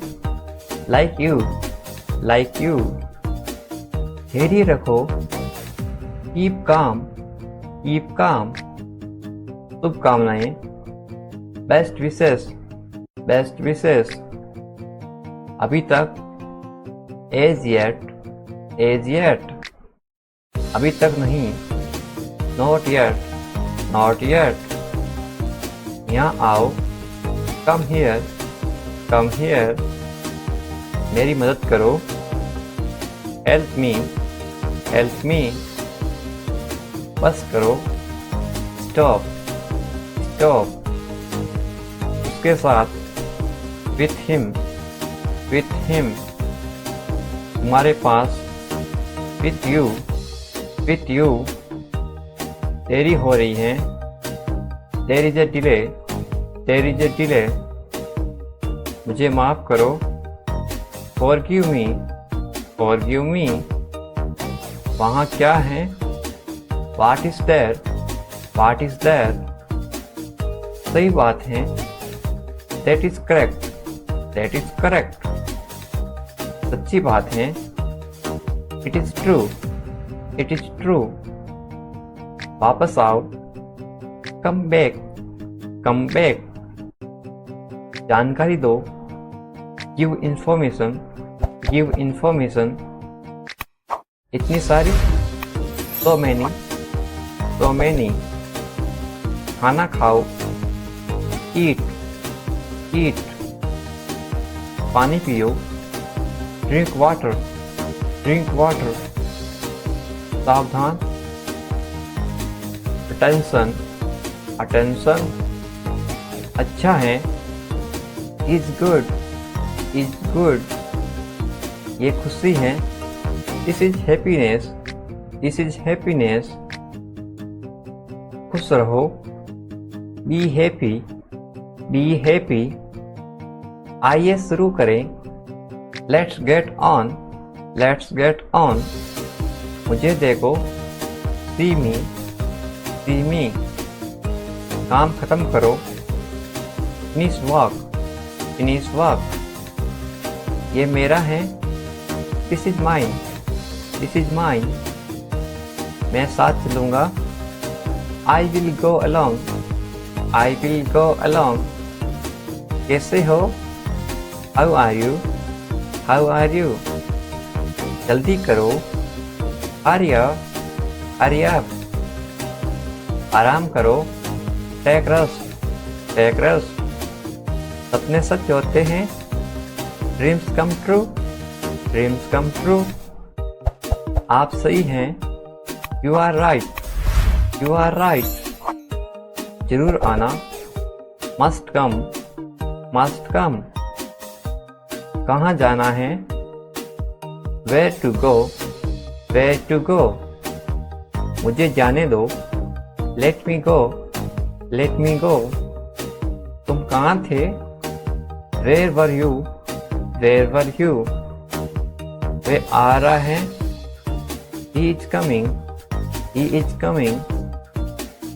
लाइक यू, लाइक यू। धैर्य रखो। Keep calm, keep calm. शुभकामनाएं। Best wishes, best wishes. अभी तक, एज येट, एज येट। अभी तक नहीं, नॉट येट, नॉट येट। यहाँ आओ। Come here, come here. मेरी मदद करो। Help me, help me. बस करो। Stop, stop. उसके साथ, विथ हिम, विथ हिम। तुम्हारे पास, विथ यू, विथ यू। देरी हो रही है। There is a delay, there is a delay. मुझे माफ करो। Forgive me, forgive me. वहाँ क्या है? What is there, what is there. सही बात है। That is correct, that is correct. सच्ची बात है। It is true, it is true. वापस आओ। Come back, come back. जानकारी दो। Give information, give information. इतनी सारी, सो मैनी, सो मैनी। खाना खाओ। ईट, ईट। पानी पियो। Drink water, drink water. सावधान। Attention, attention. अच्छा है। Is good, is good. ये खुशी है। This is happiness, this is happiness. खुश रहो। Be happy, be happy. आइए शुरू करें। Let's get on, let's get on. मुझे देखो। See me, see me. काम खत्म करो। Finish work, finish work. ये मेरा है। This is mine, this is mine. मैं साथ चलूंगा। I will go along, I will go along. कैसे हो? How are you, how are you. जल्दी करो। Hurry up, hurry up. आराम करो। Take rest, take rest. सपने सच होते हैं। Dreams come true, dreams come true. आप सही हैं। You are right, you are right. जरूर आना। Must come, must come. कहाँ जाना है? Where to go, where to go. मुझे जाने दो। Let me go, let me go. तुम कहाँ थे? Where were you, where were you. वे आ रहा है। He is coming, he is coming.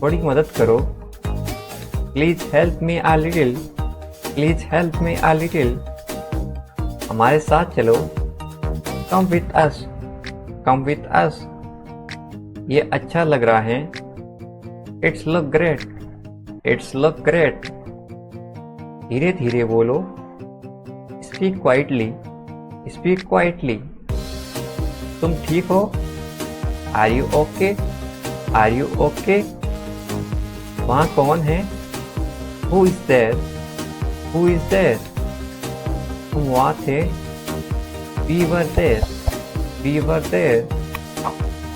थोड़ी मदद करो। Please help me a little, please help me a little. हमारे साथ चलो। Come with us, come with us. ये अच्छा लग रहा है। It's look great, it's look great. धीरे धीरे बोलो। Speak quietly, speak quietly. तुम ठीक हो? Are you okay, are you okay. वहाँ कौन है? Who is there, who is there. तुम वहाँ थे? We were there, we were there.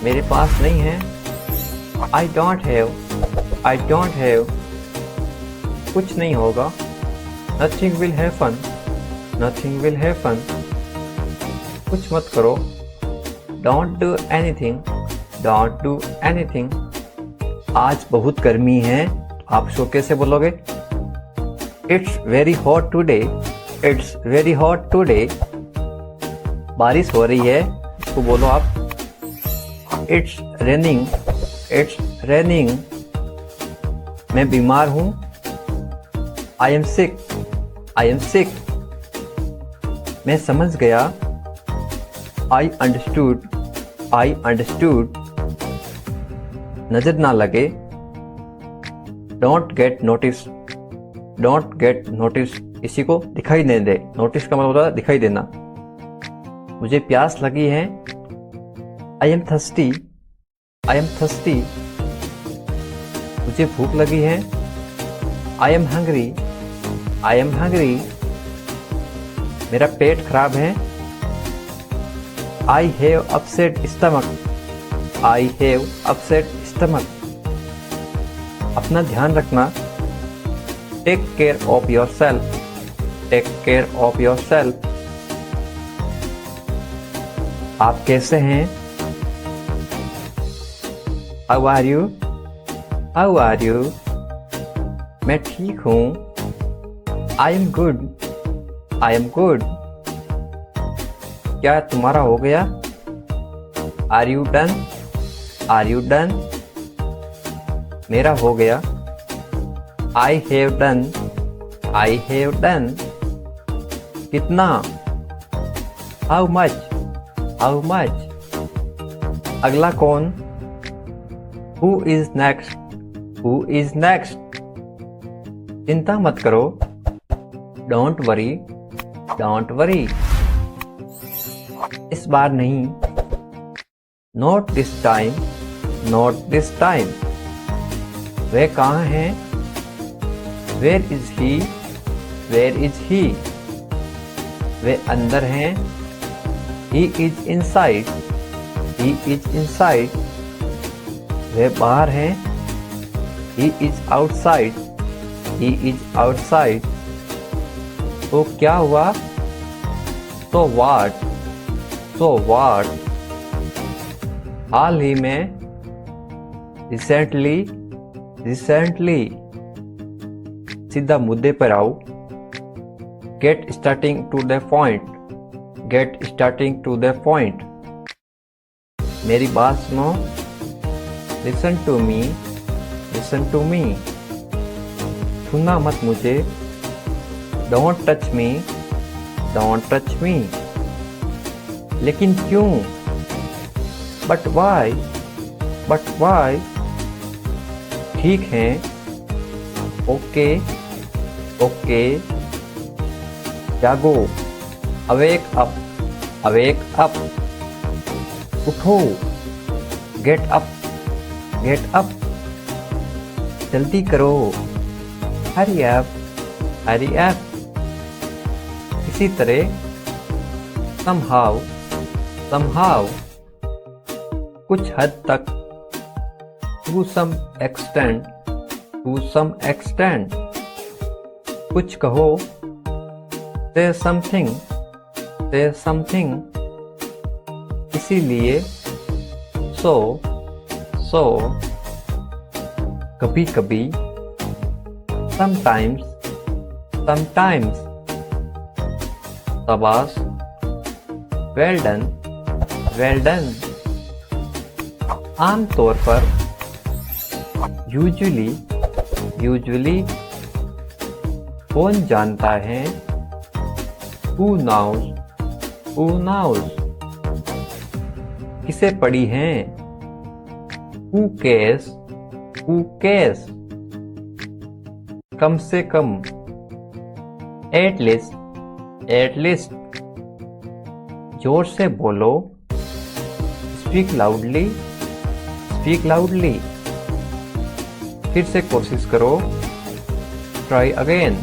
मेरे पास नहीं है। I don't have कुछ नहीं होगा। Nothing will happen कुछ मत करो। Don't do anything आज बहुत गर्मी है, आप शो कैसे बोलोगे? It's very hot today बारिश हो रही है, इसको बोलो आप It's raining मैं बीमार हूँ। I am sick मैं समझ गया। I understood नजर ना लगे। Don't get noticed किसी को दिखाई नहीं दे। नोटिस का मतलब होता है दिखाई देना। मुझे प्यास लगी है। I am thirsty मुझे भूख लगी है। I am hungry मेरा पेट खराब है। I have upset stomach अपना ध्यान रखना। Take care of yourself आप कैसे हैं? How are you मैं ठीक हूँ। I am good क्या तुम्हारा हो गया? Are you done मेरा हो गया। I have done कितना? How much अगला कौन? Who is next चिंता मत करो। Don't worry इस बार नहीं। Not this time वह कहाँ है? Where is he वह अंदर हैं। He is inside वह बाहर है। He is outside तो क्या हुआ? So what हाल ही में। Recently सीधा मुद्दे पर आओ। Get starting to the point मेरी बात सुनो। Listen to me छूना मत मुझे। Don't touch me लेकिन क्यों? But why ठीक है। Okay जागो। Awake up उठो। Get up जल्दी करो। Hurry up इसी तरह। Somehow कुछ हद तक। To some extent कुछ कहो। Say something इसीलिए। So कभी कभी। Sometimes शाबाश। Well done आमतौर पर। Usually कौन जानता है? Who knows किसे पढ़ी है? Who cares कम से कम। At least जोर से बोलो। Speak loudly फिर से कोशिश करो। Try again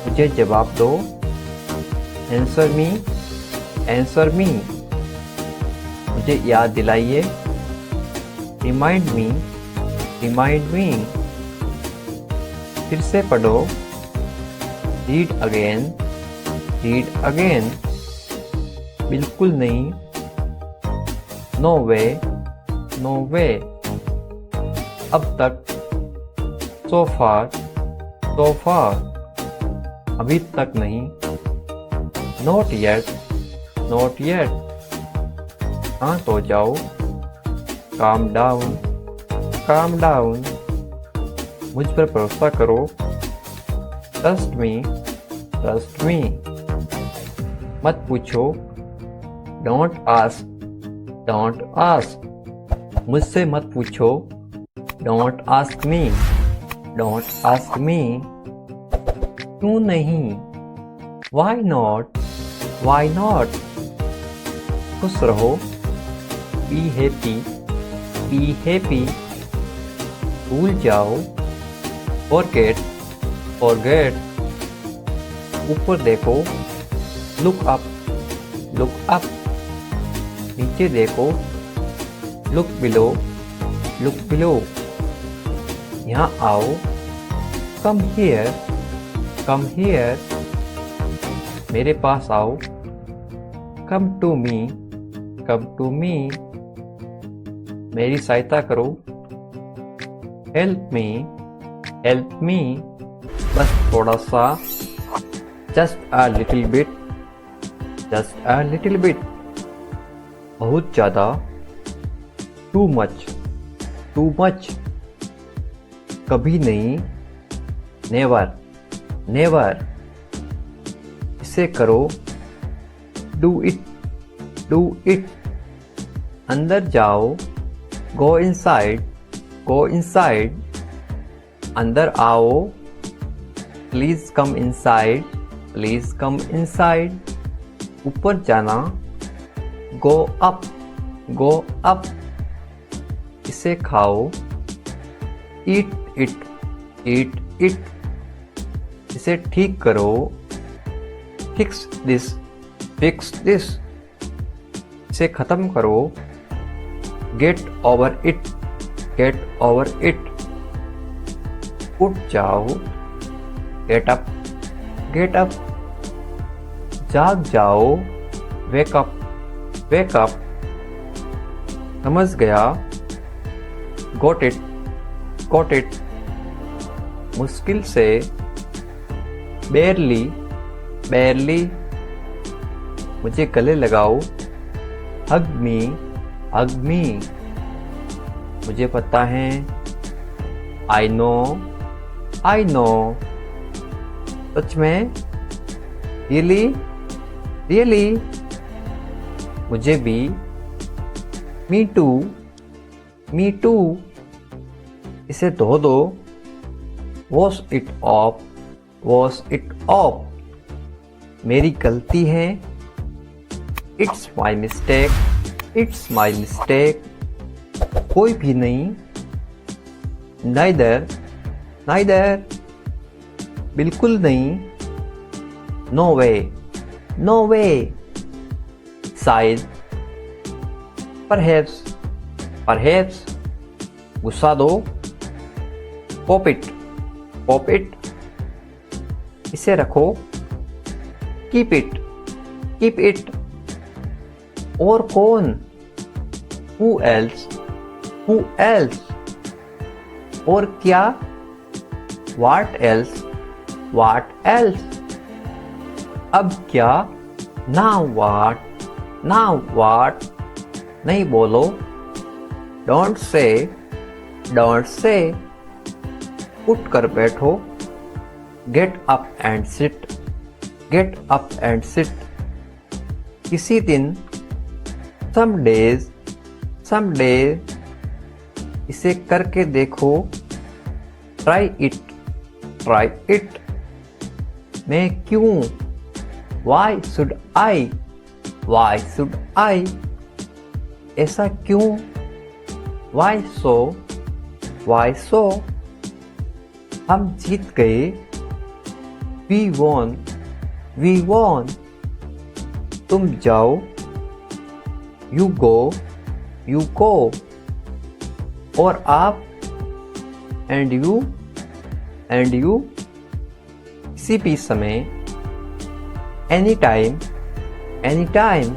मुझे जवाब दो। Answer me मुझे याद दिलाइए। Remind me, remind me. फिर से पढ़ो, रीड अगेन, रीड अगेन। बिल्कुल नहीं, नो वे, नो वे। अब तक, सो फार, सो फार। अभी तक नहीं, नॉट येट, नॉट येट। शांत हो जाओ, काम डाउन, काम डाउन। मुझ पर भरोसा करो, ट्रस्ट मी, ट्रस्ट मी। मत पूछो, डोंट आस्क, डोंट आस्क। मुझसे मत पूछो, don't ask me, don't ask me. क्यों नहीं, वाई नॉट, वाई नॉट। खुश रहो, बी हैप्पी, बी हैप्पी। भूल जाओ, फॉरगेट, फॉरगेट। ऊपर देखो, लुक अप, लुक अप। नीचे देखो, लुक बिलो, लुक बिलो। यहाँ आओ, कम हियर, कम हियर। मेरे पास आओ, come to me, come to me. मेरी सहायता करो, हेल्प मी, हेल्प मी। बस थोड़ा सा, just a little bit, just a little bit. बहुत ज़्यादा, टू मच, टू मच। कभी नहीं, नेवर, नेवर। इसे करो, डू इट, डू इट। अंदर जाओ, गो इनसाइड, गो इनसाइड। अंदर आओ, please come inside, please come inside. ऊपर जाना, गो अप, गो अप। इसे खाओ, ईट इट, ईट इट। इसे ठीक करो, फिक्स दिस, फिक्स दिस। इसे खत्म करो, get over it, get over it. उठ जाओ, गेट अप, गेट अप। जाग जाओ, वेक अप, वेक अप। समझ गया, गॉट इट, गॉट इट। मुश्किल से, बेरली, बेरली। मुझे गले लगाओ, हग मी, हग मी। मुझे पता है, आई नो, आई नो। सच में, रियली, रियली। मुझे भी, मी टू, मी टू। इसे धो दो, wash it of, wash it of. मेरी गलती है, it's my mistake, it's my mistake. कोई भी नहीं, नाइदर, नाइदर। बिल्कुल नहीं, नो वे, नो वे। शायद, परहैप्स, परहैप्स। गुस्सा दो, पॉप इट, पॉप इट। इसे रखो, कीप इट, कीप इट। और कौन, हु एल्स, हु एल्स। और क्या, व्हाट एल्स, व्हाट एल्स। अब क्या, नाउ व्हाट, नाउ व्हाट। नहीं बोलो, डोंट से, डोंट से। उठ कर बैठो, get up and sit, get up and sit. किसी दिन, सम डेज, सम डे। इसे करके देखो, ट्राई इट, ट्राई इट। मैं क्यों, why should I, why should I. ऐसा क्यों, वाई सो, वाई सो। हम जीत गए, वी वॉन, वी वॉन। तुम जाओ, यू गो, यू गो। और आप, एंड यू किसी भी समय, एनी टाइम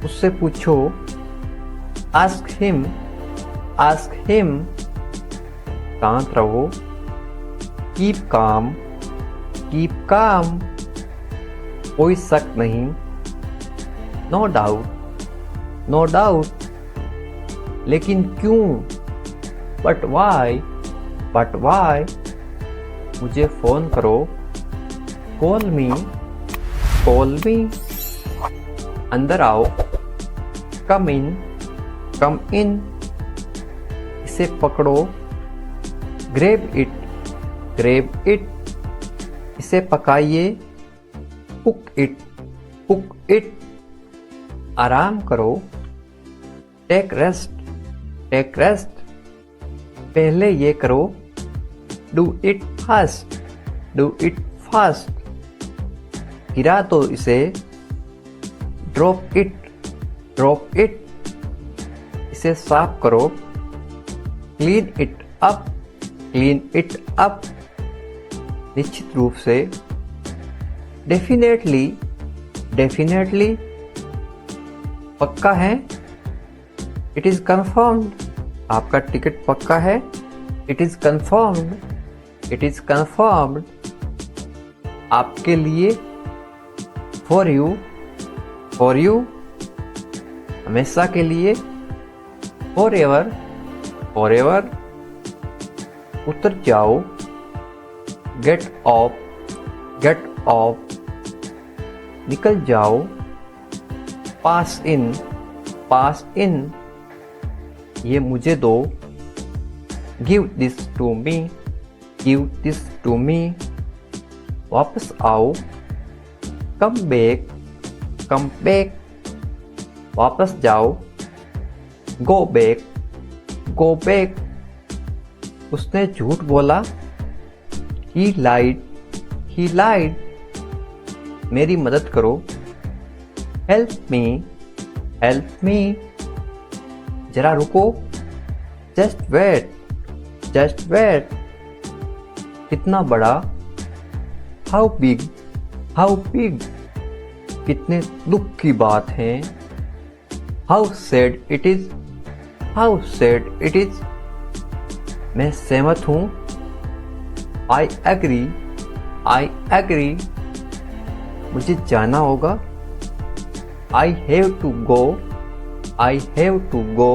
उससे पूछो, आस्क हिम शांत रहो, कीप काम कोई शक नहीं, नो डाउट लेकिन क्यों, बट वाई मुझे फोन करो, कॉल मी अंदर आओ, कम इन इसे पकड़ो, ग्रेब इट इसे पकाइए, कुक इट आराम करो, टेक रेस्ट पहले ये करो, डू इट फास्ट गिरा तो इसे, ड्रॉप इट इसे साफ करो, क्लीन इट अप निश्चित रूप से, डेफिनेटली पक्का है, इट इज कंफर्म्ड आपका टिकट पक्का है, इट इज कंफर्म्ड आपके लिए, फॉर यू हमेशा के लिए, फॉर एवर उतर जाओ, गेट ऑफ निकल जाओ, पास इन ये मुझे दो, गिव दिस टू मी वापस आओ, कम बैक वापस जाओ, गो बैक उसने झूठ बोला, ही लाइड मेरी मदद करो, हेल्प मी जरा रुको, जस्ट वेट कितना बड़ा, हाउ बिग कितने दुख की बात है, हाउ सैड इट इज मैं सहमत हूँ, आई एग्री मुझे जाना होगा, आई हैव टू गो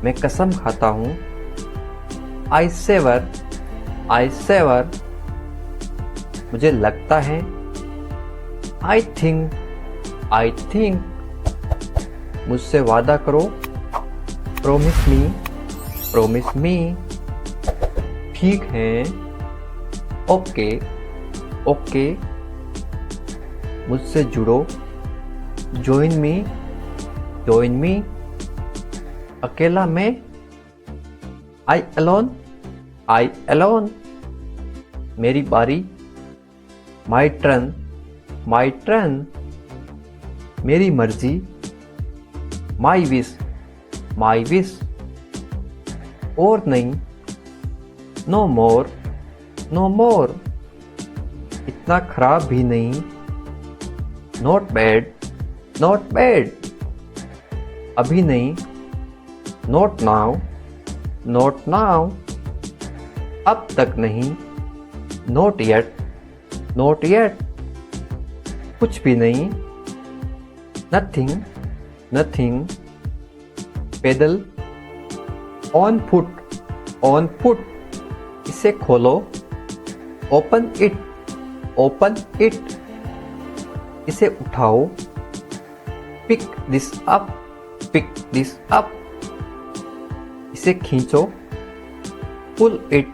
मैं कसम खाता हूँ, आई सेवर मुझे लगता है, आई थिंक मुझसे वादा करो, प्रॉमिस मी ठीक है, ओके मुझसे जुड़ो, जॉइन मी अकेला मैं, आई अलोन मेरी बारी, माई टर्न मेरी मर्जी, माई विश और नहीं, नो मोर इतना खराब भी नहीं, नॉट बैड अभी नहीं, नॉट नाउ अब तक नहीं, नॉट येट कुछ भी नहीं, नथिंग पैदल, ऑन फुट इसे खोलो, ओपन इट इसे उठाओ, पिक दिस अप इसे खींचो, पुल इट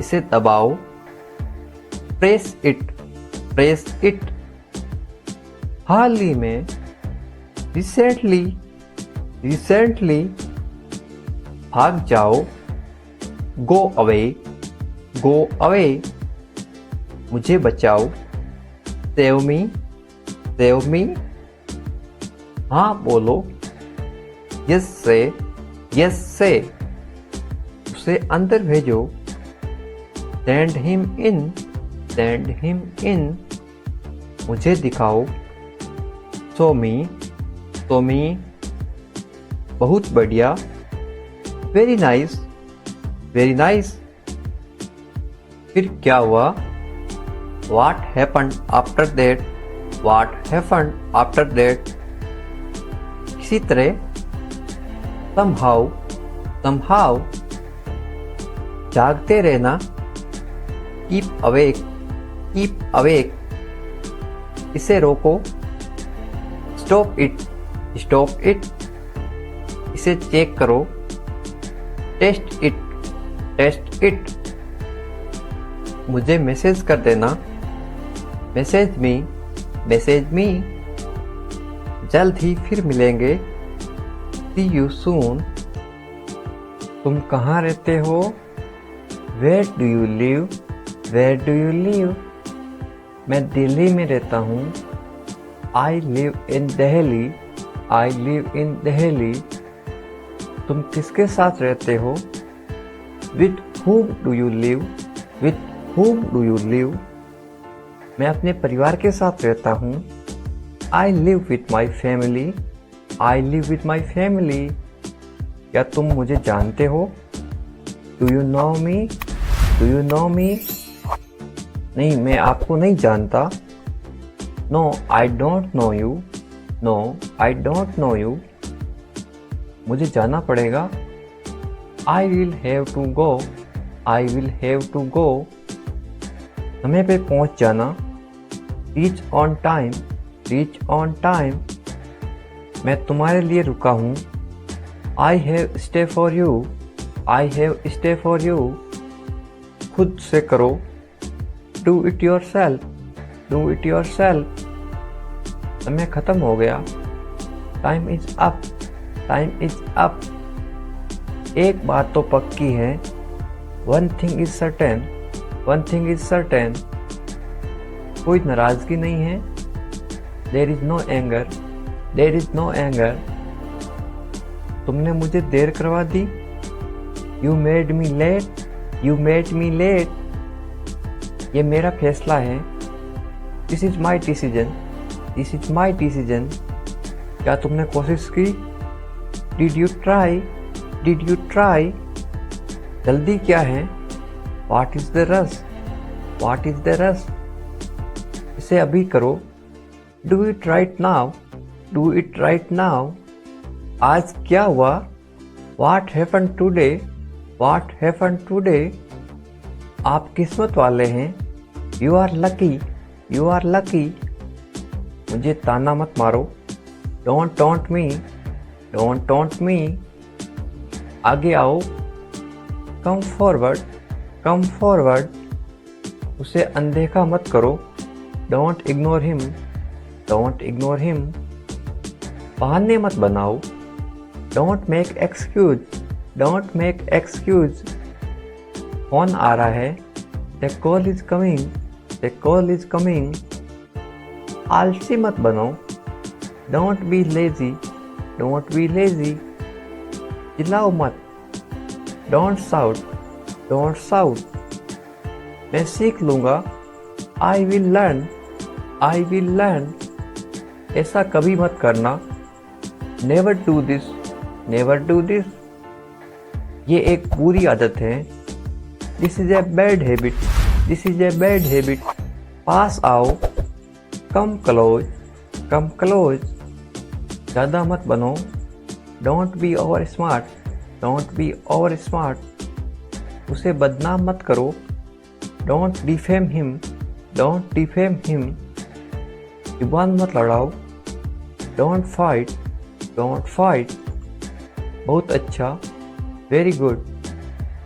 इसे दबाओ, प्रेस इट हाल ही में, रिसेंटली भाग जाओ, गो अवे मुझे बचाओ, सेव मी हाँ बोलो, यस से, यस से। उसे अंदर भेजो। Send him in, send him इन। मुझे दिखाओ। शो मी, शो मी। बहुत बढ़िया। Very nice, very nice. फिर क्या हुआ? What happened after that? What happened after that? इसी तरह somehow, somehow। जागते रहना। Keep awake, keep awake। इसे रोको। Stop it, stop it। इसे चेक करो। Test it, test it। मुझे मैसेज कर देना। Message me, message me. जल्द ही फिर मिलेंगे। See you soon. तुम कहाँ रहते हो? Where do you live, where do you live. मैं दिल्ली में रहता हूँ। I live in Delhi, I live in Delhi. तुम किसके साथ रहते हो? With whom do you live, with whom do you live. मैं अपने परिवार के साथ रहता हूँ। I live with my family, I live with my family. क्या तुम मुझे जानते हो? Do you know me, do you know me. नहीं, मैं आपको नहीं जानता। No I don't know you, no I don't know you. मुझे जाना पड़ेगा। I will have to go, I will have to go. समय पे पहुंच जाना। Reach on time, reach on time. मैं तुम्हारे लिए रुका हूँ। I have stay for you, I have stay for you. खुद से करो। Do it yourself, do it yourself. समय खत्म हो गया। Time is up, time is up. एक बात तो पक्की है। One thing is certain, one thing is certain. कोई नाराजगी नहीं है। There is no anger, there is no anger. तुमने मुझे देर करवा दी। You made me late, you made me late. ये मेरा फैसला है। This is my decision, this is my decision. क्या तुमने कोशिश की? Did you try, did you try. जल्दी क्या है? What is the rush, what is the rush. इसे अभी करो। Do it right now, do it right now. आज क्या हुआ? What happen today, what happen today. आप किस्मत वाले हैं। You are lucky, you are lucky. मुझे ताना मत मारो। Don't taunt me, don't taunt मी। आगे आओ। Come forward, come forward. उसे अनदेखा मत करो। Don't ignore him, don't ignore him. बहाने मत बनाओ। Don't make excuse, don't make excuse. Phone आ रहा है। The call is coming, the call is coming. आलसी मत बनो। Don't be lazy, don't be lazy. चिल्लाओ मत। Don't shout, don't shout. मैं सीख लूँगा। I will learn, I will learn. ऐसा कभी मत करना। Never do this, never do this. ये एक बुरी आदत है। This is a bad habit, this is a bad habit. पास आओ। Come close, come close. ज़्यादा मत बनो। Don't be over smart, don't be over smart. उसे बदनाम मत करो। Don't defame him, don't defame him. जुबान मत लड़ाओ। Don't fight, don't fight. बहुत अच्छा। Very good,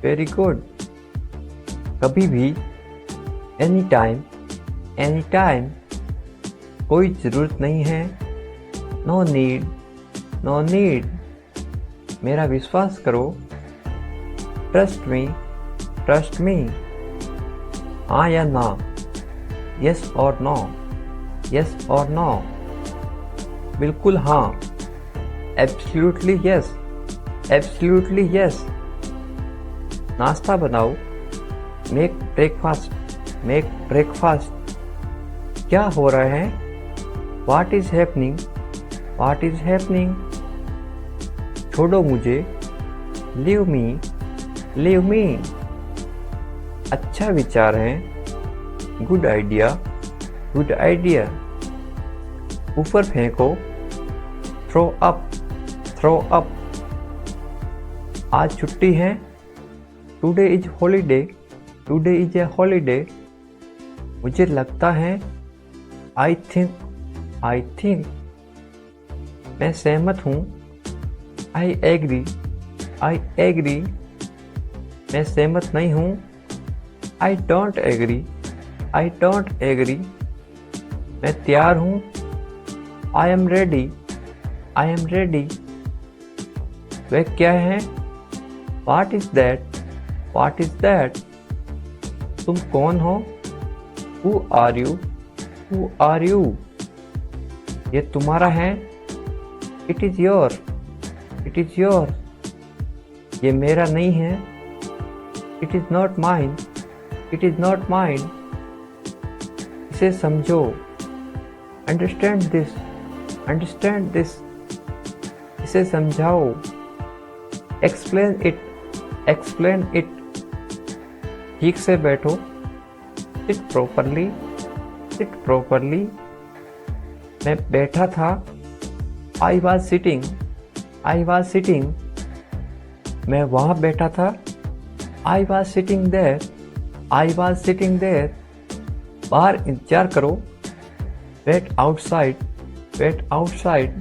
very good. कभी भी। Any time, any time. कोई ज़रूरत नहीं है। No need, no need. मेरा विश्वास करो। ट्रस्ट मी, ट्रस्ट मी। हाँ या ना। यस और नो, यस और नो। बिल्कुल हाँ, एब्सोल्युटली यस, एब्सोल्युटली यस। नाश्ता बनाओ, मेक ब्रेकफास्ट, मेक ब्रेकफास्ट। क्या हो रहा है? What is happening, what is happening. छोड़ो मुझे, लीव मी, लीव मी। अच्छा विचार है, गुड आइडिया, गुड आइडिया। ऊपर फेंको, थ्रो अप, थ्रो अप। आज छुट्टी है, today is holiday, today is a holiday. मुझे लगता है, आई थिंक, आई थिंक। मैं सहमत हूँ, आई एग्री, आई एग्री। मैं सहमत नहीं हूँ, I don't agree, I don't agree. मैं तैयार हूँ, I am ready, I am ready. वह क्या है? What is that, what is that. तुम कौन हो? Who are you, who are you. ये तुम्हारा है, it is your, it is your. ये मेरा नहीं है, it is not mine, it is not mine. इसे समझो, अंडरस्टैंड दिस, अंडरस्टैंड दिस। इसे समझाओ, एक्सप्लेन इट, एक्सप्लेन इट। ठीक से बैठो, सिट प्रॉपरली, सिट प्रॉपरली। मैं बैठा था, I was sitting, I was sitting. मैं वहाँ बैठा था, I was sitting there, I was sitting there. बाहर इंतजार करो, वेट आउटसाइड, वेट आउटसाइड।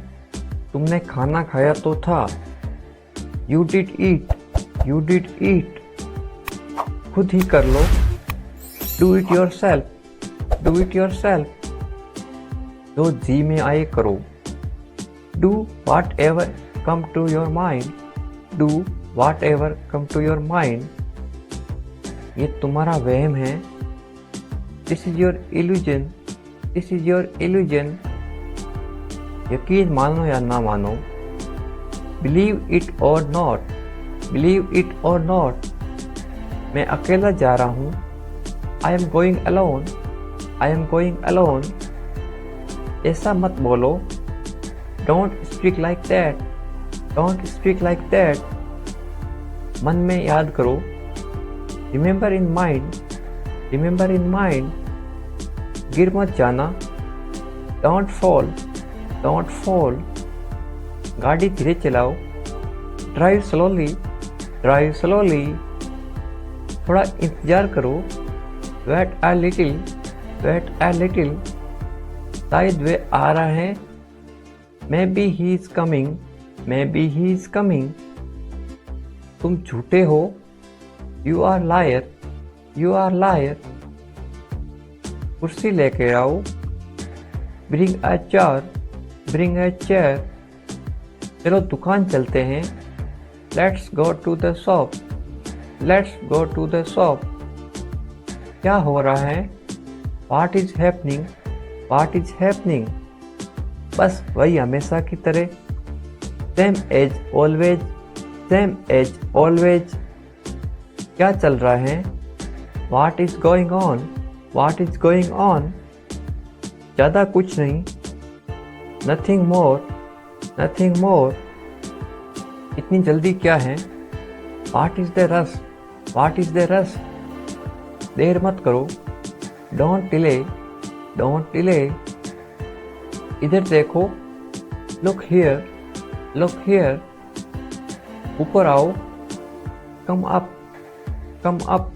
तुमने खाना खाया तो था, you did eat, you did eat. खुद ही कर लो, do it yourself, do it yourself. जो जी में आए करो, do whatever come to your mind, do whatever come to your mind. ये तुम्हारा वहम है, this is your illusion, this is your illusion. यकीन मानो या ना मानो, believe it or not, believe it or not. मैं अकेला जा रहा हूँ, I am going alone, I am going alone. ऐसा मत बोलो, don't speak like that, don't speak like that. मन में याद करो, remember in mind, remember in mind. गिर मत जाना, डोंट फॉल, डोंट फॉल। गाड़ी धीरे चलाओ, ड्राइव स्लोली, ड्राइव स्लोली। थोड़ा इंतजार करो, wait a little, wait a little. शायद वे आ रहा है, maybe he is coming, maybe he is coming. तुम झूठे हो, you are liar, you are liar. कुर्सी लेके आओ, bring a chair, bring a chair. चलो दुकान चलते हैं, let's go to the shop, let's go to the shop. क्या हो रहा है? What is happening, what is happening. बस वही हमेशा की तरह, same as always, same as always. क्या चल रहा है? What is going on, what is going on. ज़्यादा कुछ नहीं, नथिंग मोर, नथिंग मोर। इतनी जल्दी क्या है? What is the rush, what is the rush. देर मत करो, डोंट डिले, डोंट डिले। इधर देखो, लुक हियर, लुक हियर। ऊपर आओ, कम अप, कम अप।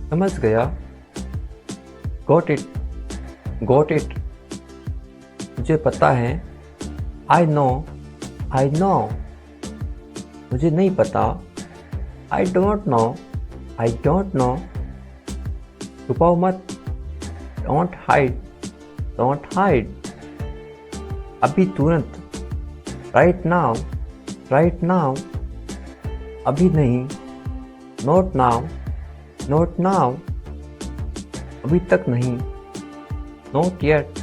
समझ गया, गॉट इट, गॉट इट। मुझे पता है, आई नो, आई नो। मुझे नहीं पता, I don't know, I don't know. छुपाओ मत, डोंट हाइड, डोंट हाइड। अभी तुरंत, राइट नाउ, राइट नाउ। अभी नहीं, नॉट नाउ, नॉट नाउ। अभी तक नहीं, नॉट येट,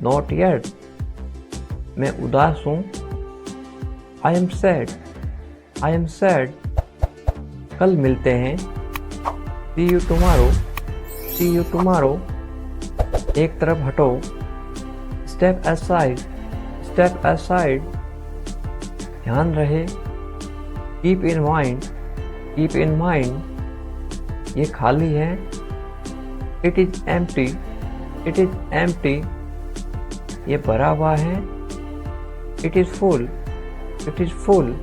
नॉट येट। मैं उदास हूँ, I am sad, I am sad. कल मिलते हैं, see you tomorrow, see you tomorrow. एक तरफ हटो, स्टेप असाइड, स्टेप असाइड। ध्यान रहे, keep in mind, keep in mind. ये खाली है, it is empty, it is empty. ये भरा हुआ है, it is full, it is full.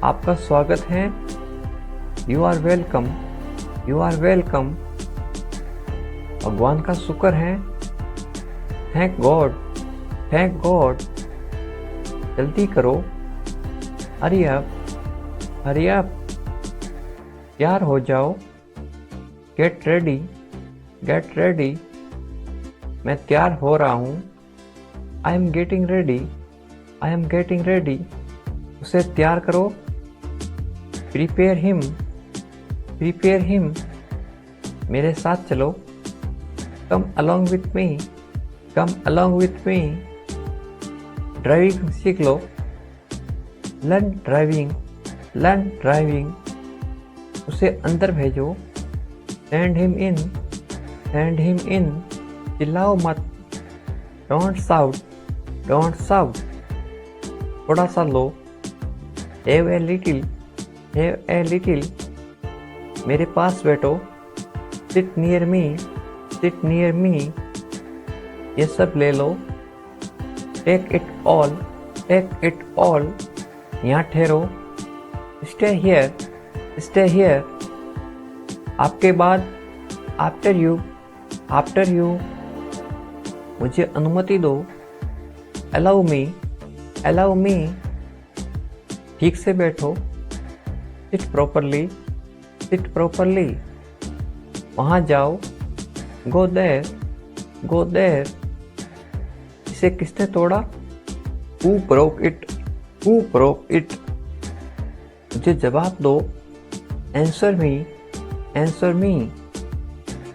आपका स्वागत है, you are welcome, you are welcome. भगवान का शुक्र है, थैंक गॉड, थैंक गॉड। जल्दी करो, हरी अप, हरी अप। तैयार हो जाओ, गेट रेडी, गेट रेडी। मैं तैयार हो रहा हूँ, I am getting ready, I am getting ready. उसे तैयार करो, प्रिपेयर हिम, प्रिपेयर हिम। मेरे साथ चलो, come along with me, come along with me. Driving सीख लो, लर्न ड्राइविंग, लर्न ड्राइविंग। उसे अंदर भेजो, send him in, send him in. चिल्लाओ मत, डोंट साउट, डोंट साउट। थोड़ा सा लो, have a little, have a little. मेरे पास बैठो, sit near me, sit near me. ये सब ले लो, take it all, take it all. यहाँ ठहरो, स्टे हियर, स्टे हियर। आपके बाद, आफ्टर यू, आफ्टर यू। मुझे अनुमति दो, अलाउ मी, अलाउ मी। ठीक से बैठो, सिट प्रॉपरली, सिट प्रॉपरली। वहाँ जाओ, गो देयर, गो देयर। इसे किसने तोड़ा? Who broke it, who broke it? मुझे जवाब दो, आंसर मी, आंसर मी।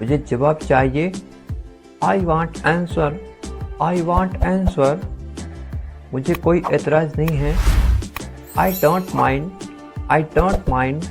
मुझे जवाब चाहिए, I want answer, I want answer. मुझे कोई एतराज़ नहीं है, I don't mind, I don't mind.